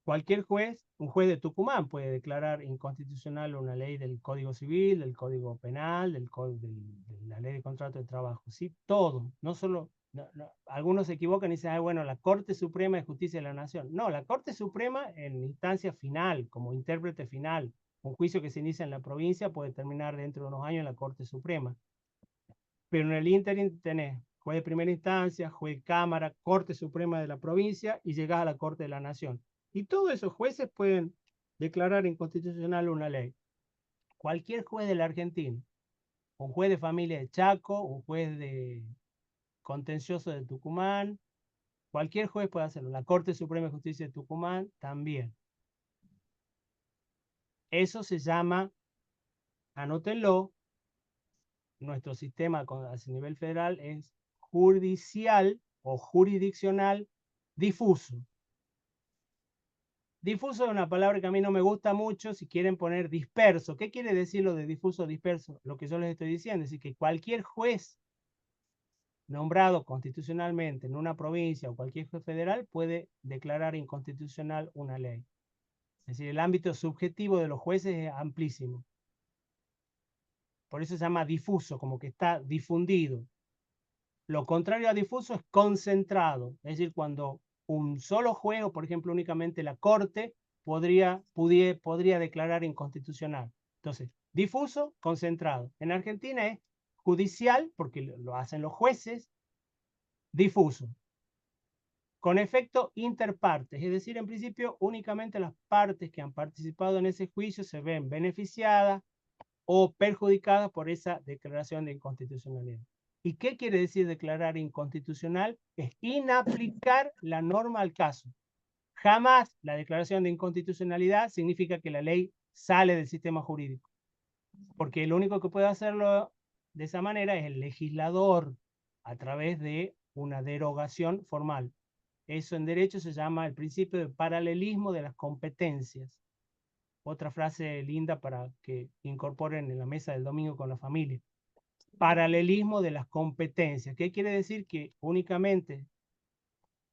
cualquier juez, un juez de Tucumán puede declarar inconstitucional una ley del Código Civil, del Código Penal, de la ley de contrato de trabajo, ¿sí? Todo, no solo, algunos se equivocan y dicen, bueno, la Corte Suprema de Justicia de la Nación. No, la Corte Suprema en instancia final, como intérprete final, un juicio que se inicia en la provincia puede terminar dentro de unos años en la Corte Suprema. Pero en el ínterin tenés juez de primera instancia, juez de cámara, Corte Suprema de la provincia y llegás a la Corte de la Nación. Y todos esos jueces pueden declarar inconstitucional una ley. Cualquier juez de la Argentina, un juez de familia de Chaco, un juez de contencioso de Tucumán, cualquier juez puede hacerlo. La Corte Suprema de Justicia de Tucumán también. Eso se llama, anótenlo, nuestro sistema a nivel federal es judicial o jurisdiccional difuso. Difuso es una palabra que a mí no me gusta mucho. Si quieren poner disperso, ¿qué quiere decir lo de difuso disperso? Lo que yo les estoy diciendo, es decir, que cualquier juez nombrado constitucionalmente en una provincia o cualquier juez federal puede declarar inconstitucional una ley. Es decir, el ámbito subjetivo de los jueces es amplísimo. Por eso se llama difuso, como que está difundido. Lo contrario a difuso es concentrado, es decir, cuando un solo juez, o por ejemplo únicamente la Corte, podría declarar inconstitucional. Entonces, difuso, concentrado. En Argentina es judicial, porque lo hacen los jueces, difuso. Con efecto interpartes, es decir, en principio únicamente las partes que han participado en ese juicio se ven beneficiadas o perjudicadas por esa declaración de inconstitucionalidad. ¿Y qué quiere decir declarar inconstitucional? Es inaplicar la norma al caso. Jamás la declaración de inconstitucionalidad significa que la ley sale del sistema jurídico. Porque el único que puede hacerlo de esa manera es el legislador a través de una derogación formal. Eso en derecho se llama el principio de paralelismo de las competencias. Otra frase linda para que incorporen en la mesa del domingo con la familia. Paralelismo de las competencias. ¿Qué quiere decir? Que únicamente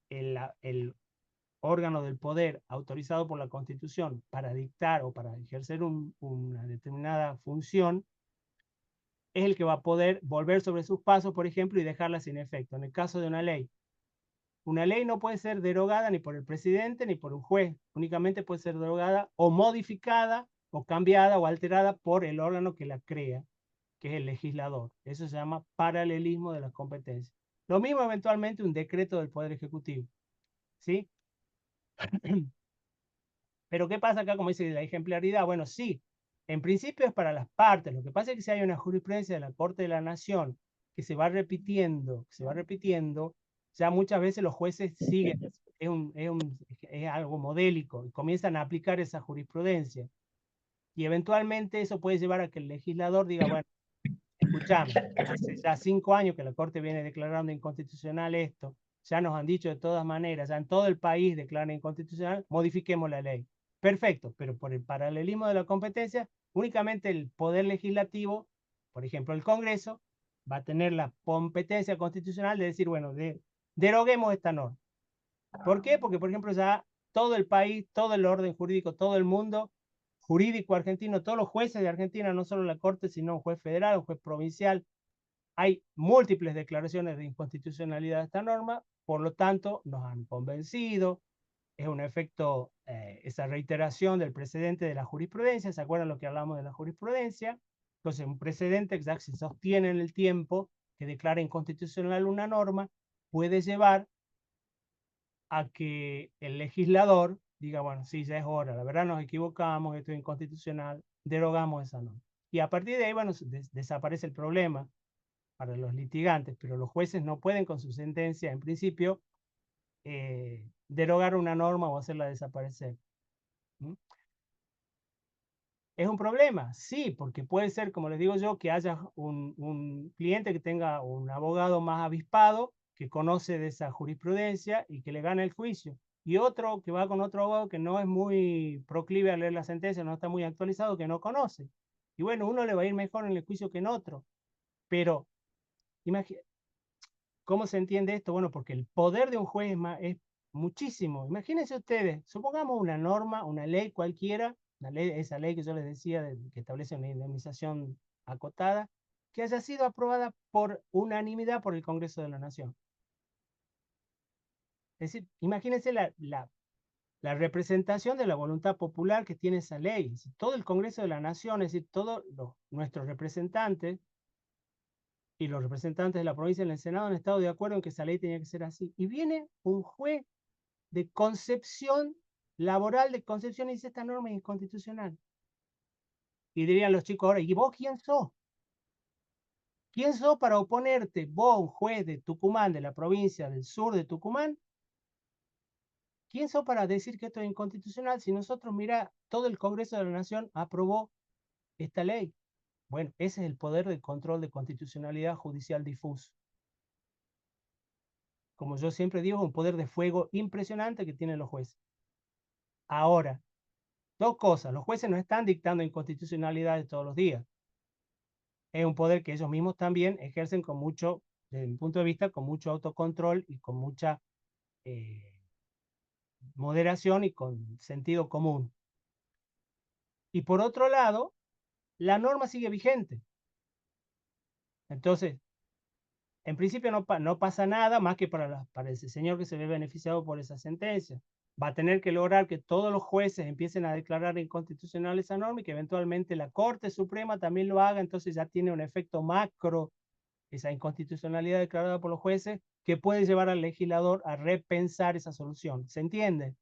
el órgano del poder autorizado por la Constitución para dictar o para ejercer una determinada función, es el que va a poder volver sobre sus pasos, por ejemplo, y dejarla sin efecto. En el caso de una ley no puede ser derogada ni por el presidente ni por un juez, únicamente puede ser derogada o modificada o cambiada o alterada por el órgano que la crea, que es el legislador. Eso se llama paralelismo de las competencias. Lo mismo eventualmente un decreto del Poder Ejecutivo, ¿sí? Pero ¿qué pasa acá, como dice la ejemplaridad? Bueno, sí, en principio es para las partes. Lo que pasa es que si hay una jurisprudencia de la Corte de la Nación que se va repitiendo, ya muchas veces los jueces siguen, es algo modélico, y comienzan a aplicar esa jurisprudencia. Y eventualmente eso puede llevar a que el legislador diga, bueno, escuchame, hace ya 5 años que la Corte viene declarando inconstitucional esto, ya nos han dicho de todas maneras, ya en todo el país declaran inconstitucional, modifiquemos la ley. Perfecto, pero por el paralelismo de la competencia, únicamente el Poder Legislativo, por ejemplo el Congreso, va a tener la competencia constitucional de decir, bueno, deroguemos esta norma. ¿Por qué? Porque, por ejemplo, ya todo el país, todo el orden jurídico, todo el mundo jurídico argentino, todos los jueces de Argentina, no solo la Corte, sino un juez federal, un juez provincial, hay múltiples declaraciones de inconstitucionalidad de esta norma, por lo tanto, nos han convencido, es un efecto, esa reiteración del precedente de la jurisprudencia, ¿se acuerdan lo que hablamos de la jurisprudencia? Entonces, un precedente que se sostiene en el tiempo, que declara inconstitucional una norma, puede llevar a que el legislador diga, bueno, sí, ya es hora, la verdad nos equivocamos, esto es inconstitucional, derogamos esa norma. Y a partir de ahí, bueno, desaparece el problema para los litigantes, pero los jueces no pueden con su sentencia, en principio, derogar una norma o hacerla desaparecer. ¿Mm? ¿Es un problema? Sí, porque puede ser, como les digo yo, que haya un cliente que tenga un abogado más avispado, que conoce de esa jurisprudencia y que le gane el juicio. Y otro que va con otro abogado que no es muy proclive a leer la sentencia, no está muy actualizado, que no conoce. Y bueno, uno le va a ir mejor en el juicio que en otro. Pero, ¿cómo se entiende esto? Bueno, porque el poder de un juez es muchísimo. Imagínense ustedes, supongamos una norma, una ley cualquiera, esa ley que yo les decía, que establece una indemnización acotada, que haya sido aprobada por unanimidad por el Congreso de la Nación. Es decir, imagínense la representación de la voluntad popular que tiene esa ley. Todo el Congreso de la Nación, es decir, todos nuestros representantes y los representantes de la provincia en el Senado han estado de acuerdo en que esa ley tenía que ser así. Y viene un juez de Concepción, laboral de Concepción, y dice, esta norma es inconstitucional. Y dirían los chicos ahora, ¿y vos quién sos? ¿Quién sos para oponerte? Vos, un juez de Tucumán, de la provincia del sur de Tucumán, ¿quién sos para decir que esto es inconstitucional si nosotros, mira, todo el Congreso de la Nación aprobó esta ley? Bueno, ese es el poder de control de constitucionalidad judicial difuso. Como yo siempre digo, un poder de fuego impresionante que tienen los jueces. Ahora, dos cosas, los jueces no están dictando inconstitucionalidades todos los días. Es un poder que ellos mismos también ejercen con mucho, desde mi punto de vista, con mucho autocontrol y con mucha moderación y con sentido común. Y por otro lado, la norma sigue vigente. Entonces, en principio no pasa nada más que para ese señor que se ve beneficiado por esa sentencia. Va a tener que lograr que todos los jueces empiecen a declarar inconstitucional esa norma y que eventualmente la Corte Suprema también lo haga, entonces ya tiene un efecto macro esa inconstitucionalidad declarada por los jueces que puede llevar al legislador a repensar esa solución. ¿Se entiende?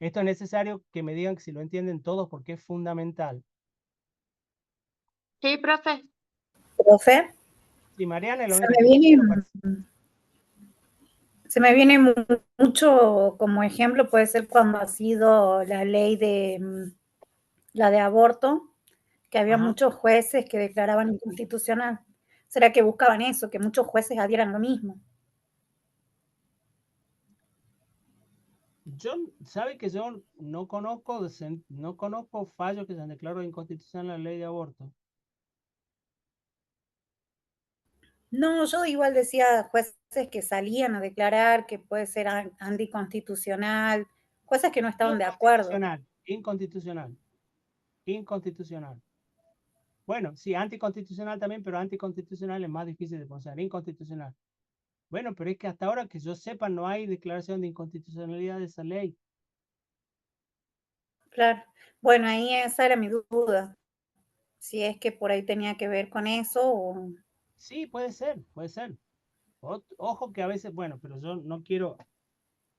Esto es necesario que me digan si lo entienden todos porque es fundamental. Sí, profe. Profe, Sí, Mariana es la se única me que viene, parece. se me viene mucho como ejemplo, puede ser cuando ha sido la ley de la de aborto, que había Ajá. muchos jueces que declaraban inconstitucional. ¿Será que buscaban eso, que muchos jueces adhieran lo mismo? ¿Sabe que yo no conozco fallos que se han declarado inconstitucional la ley de aborto? No, yo igual decía jueces que salían a declarar que puede ser anticonstitucional, jueces que no estaban de acuerdo. Inconstitucional. Bueno, sí, anticonstitucional también, pero anticonstitucional es más difícil de pronunciar. Inconstitucional. Bueno, pero es que hasta ahora que yo sepa no hay declaración de inconstitucionalidad de esa ley. Claro. Bueno, ahí esa era mi duda. Si es que por ahí tenía que ver con eso o... Sí, puede ser, puede ser. Ojo que a veces, bueno, pero yo no quiero,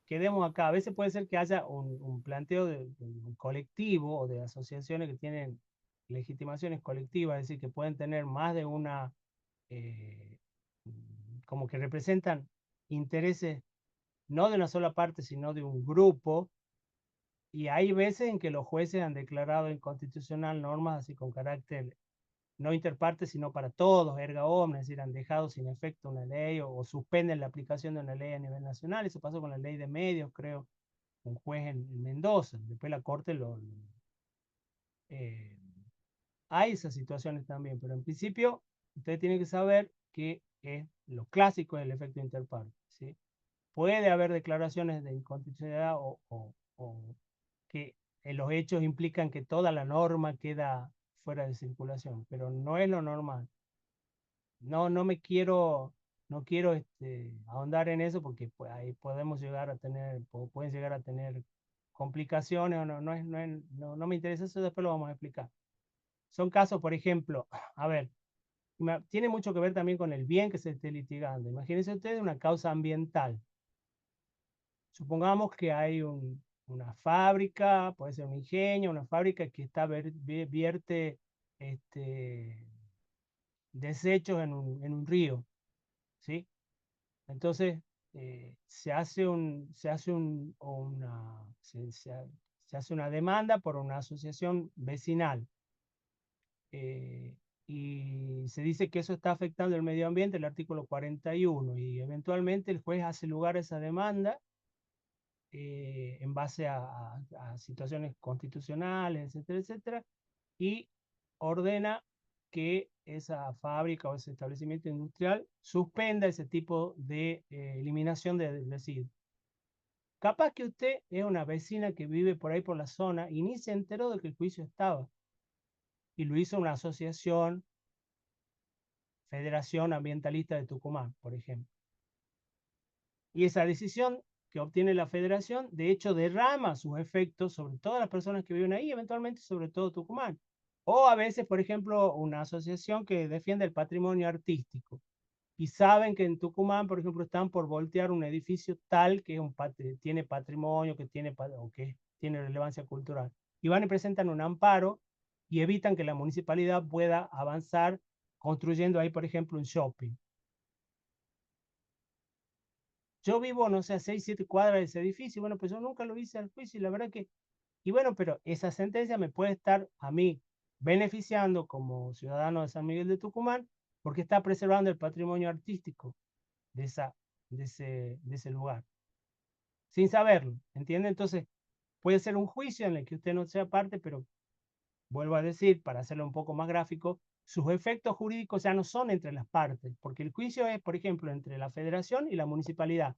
quedemos acá, a veces puede ser que haya un planteo de un colectivo o de asociaciones que tienen legitimaciones colectivas, es decir, que pueden tener más de una, como que representan intereses no de una sola parte, sino de un grupo, y hay veces en que los jueces han declarado inconstitucional normas así con carácter no interparte, sino para todos, erga omnes, es decir, han dejado sin efecto una ley o suspenden la aplicación de una ley a nivel nacional. Eso pasó con la ley de medios, creo, un juez en Mendoza. Después la Corte eh, hay esas situaciones también, pero en principio usted tiene que saber que lo clásico es el efecto interparte, ¿sí? Puede haber declaraciones de inconstitucionalidad o que los hechos implican que toda la norma queda fuera de circulación, pero no es lo normal. No me quiero, no quiero ahondar en eso porque pues, ahí podemos llegar a tener, pueden llegar a tener complicaciones o no me interesa eso, después lo vamos a explicar. Son casos, por ejemplo, a ver, tiene mucho que ver también con el bien que se esté litigando. Imagínense ustedes una causa ambiental. Supongamos que hay una fábrica, puede ser un ingenio, una fábrica que vierte desechos en un río, ¿sí? Entonces, se hace una demanda por una asociación vecinal y se dice que eso está afectando el medio ambiente, el artículo 41, y eventualmente el juez hace lugar a esa demanda en base a situaciones constitucionales, etcétera, etcétera, y ordena que esa fábrica o ese establecimiento industrial suspenda ese tipo de eliminación de residuos. Capaz que usted es una vecina que vive por ahí por la zona y ni se enteró de que el juicio estaba. Y lo hizo una asociación, Federación Ambientalista de Tucumán, por ejemplo. Y esa decisión que obtiene la federación, de hecho, derrama sus efectos sobre todas las personas que viven ahí, eventualmente sobre todo Tucumán. O a veces, por ejemplo, una asociación que defiende el patrimonio artístico. Y saben que en Tucumán, por ejemplo, están por voltear un edificio tal que tiene patrimonio, o que tiene relevancia cultural. Y van y presentan un amparo y evitan que la municipalidad pueda avanzar construyendo ahí, por ejemplo, un shopping. Yo vivo, no sé, a 6, 7 cuadras de ese edificio. Bueno, pues yo nunca lo hice al juicio y la verdad que... Y bueno, pero esa sentencia me puede estar a mí beneficiando como ciudadano de San Miguel de Tucumán porque está preservando el patrimonio artístico de ese lugar, sin saberlo, ¿entiende? Entonces, puede ser un juicio en el que usted no sea parte, pero vuelvo a decir, para hacerlo un poco más gráfico, sus efectos jurídicos ya no son entre las partes, porque el juicio es, por ejemplo, entre la federación y la municipalidad.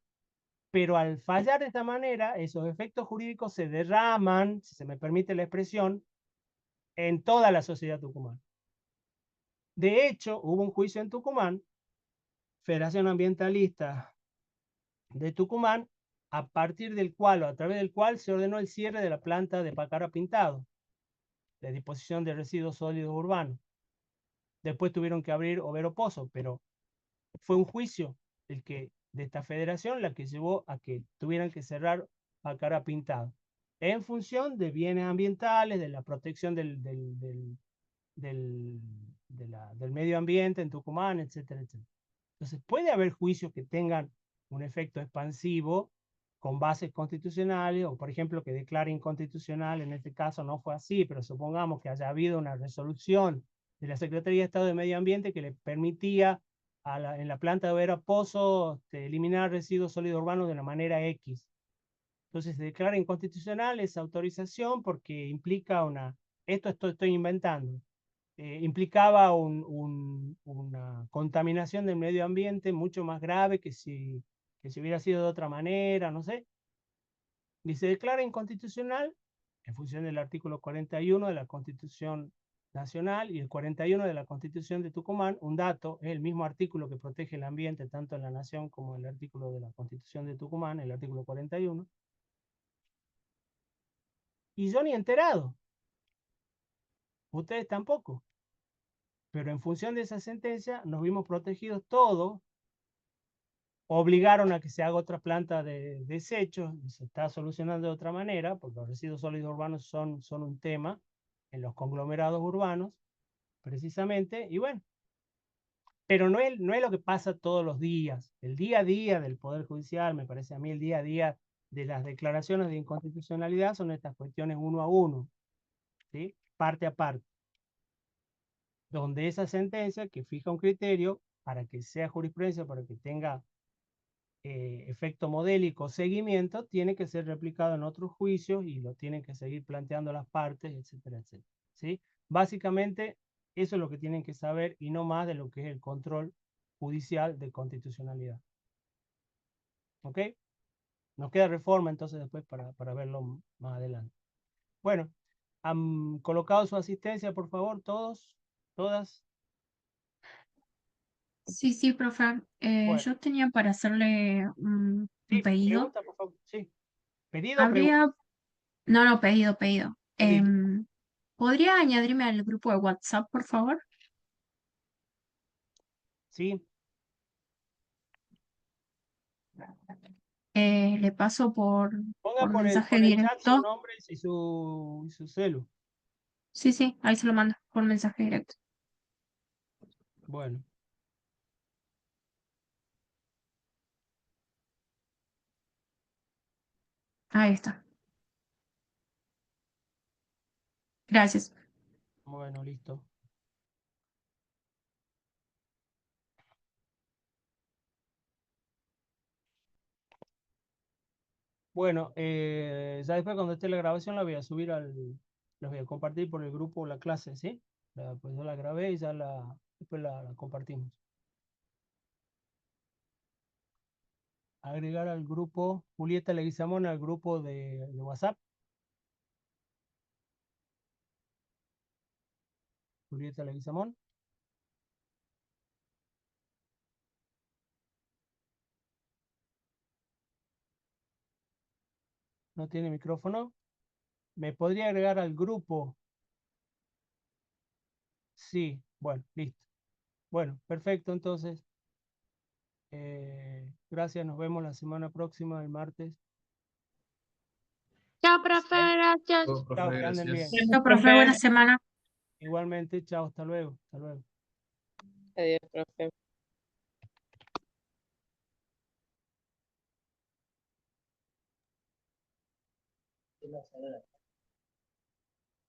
Pero al fallar de esta manera, esos efectos jurídicos se derraman, si se me permite la expresión, en toda la sociedad tucumana. De hecho, hubo un juicio en Tucumán, Federación Ambientalista de Tucumán, a partir del cual o a través del cual se ordenó el cierre de la planta de Pacara Pintado, de disposición de residuos sólidos urbanos. Después tuvieron que abrir Overo Pozo, pero fue un juicio de esta federación la que llevó a que tuvieran que cerrar Pacara Pintado, en función de bienes ambientales, de la protección del medio ambiente en Tucumán, etcétera, etcétera. Entonces puede haber juicios que tengan un efecto expansivo con bases constitucionales, o por ejemplo que declare inconstitucional, en este caso no fue así, pero supongamos que haya habido una resolución de la Secretaría de Estado de Medio Ambiente que le permitía en la planta de Overo Pozo eliminar residuos sólidos urbanos de una manera X. Entonces se declara inconstitucional esa autorización porque implica esto estoy inventando, implicaba una contaminación del medio ambiente mucho más grave que si hubiera sido de otra manera, no sé. Y se declara inconstitucional en función del artículo 41 de la Constitución Nacional y el 41 de la Constitución de Tucumán. Un dato, es el mismo artículo que protege el ambiente tanto en la Nación como en el artículo de la Constitución de Tucumán, el artículo 41. Y yo ni enterado. Ustedes tampoco. Pero en función de esa sentencia nos vimos protegidos todos. Obligaron a que se haga otra planta de desechos y se está solucionando de otra manera, porque los residuos sólidos urbanos son un tema en los conglomerados urbanos, precisamente, y bueno, pero no es lo que pasa todos los días. El día a día del Poder Judicial, me parece a mí, el día a día de las declaraciones de inconstitucionalidad son estas cuestiones uno a uno, ¿sí? Parte a parte, donde esa sentencia que fija un criterio para que sea jurisprudencia, para que tenga efecto modélico, seguimiento, tiene que ser replicado en otros juicios y lo tienen que seguir planteando las partes, etcétera, etcétera. ¿Sí? Básicamente, eso es lo que tienen que saber y no más de lo que es el control judicial de constitucionalidad. ¿Ok? Nos queda reforma entonces después para verlo más adelante. Bueno, ¿han colocado su asistencia, por favor, todos? ¿Todas? Sí, sí, profe. Bueno, Yo tenía para hacerle un sí, pedido. pregunta, por favor. Sí. ¿Pedido o pregunta? Habría, no, pedido. Pedido. ¿Podría añadirme al grupo de WhatsApp, por favor? Sí. Le paso Ponga por por mensaje el chat su directo. nombre y su celu. Sí, sí, ahí se lo mando por mensaje directo. Bueno, Ahí está. Gracias. bueno, listo. Bueno, ya después cuando esté la grabación la voy a subir la voy a compartir por el grupo la clase, ¿sí? Pues yo la grabé y ya después la compartimos. Agregar al grupo Julieta Leguizamón al grupo de WhatsApp. Julieta Leguizamón. No tiene micrófono. ¿Me podría agregar al grupo? Sí, bueno, listo. Bueno, perfecto, entonces. Gracias, nos vemos la semana próxima, el martes. Chao, profe, gracias. Todo, profe, Chao, que anden bien. gracias. Chao, profe, buena semana. Igualmente, chao, hasta luego. Hasta luego. Adiós, profe.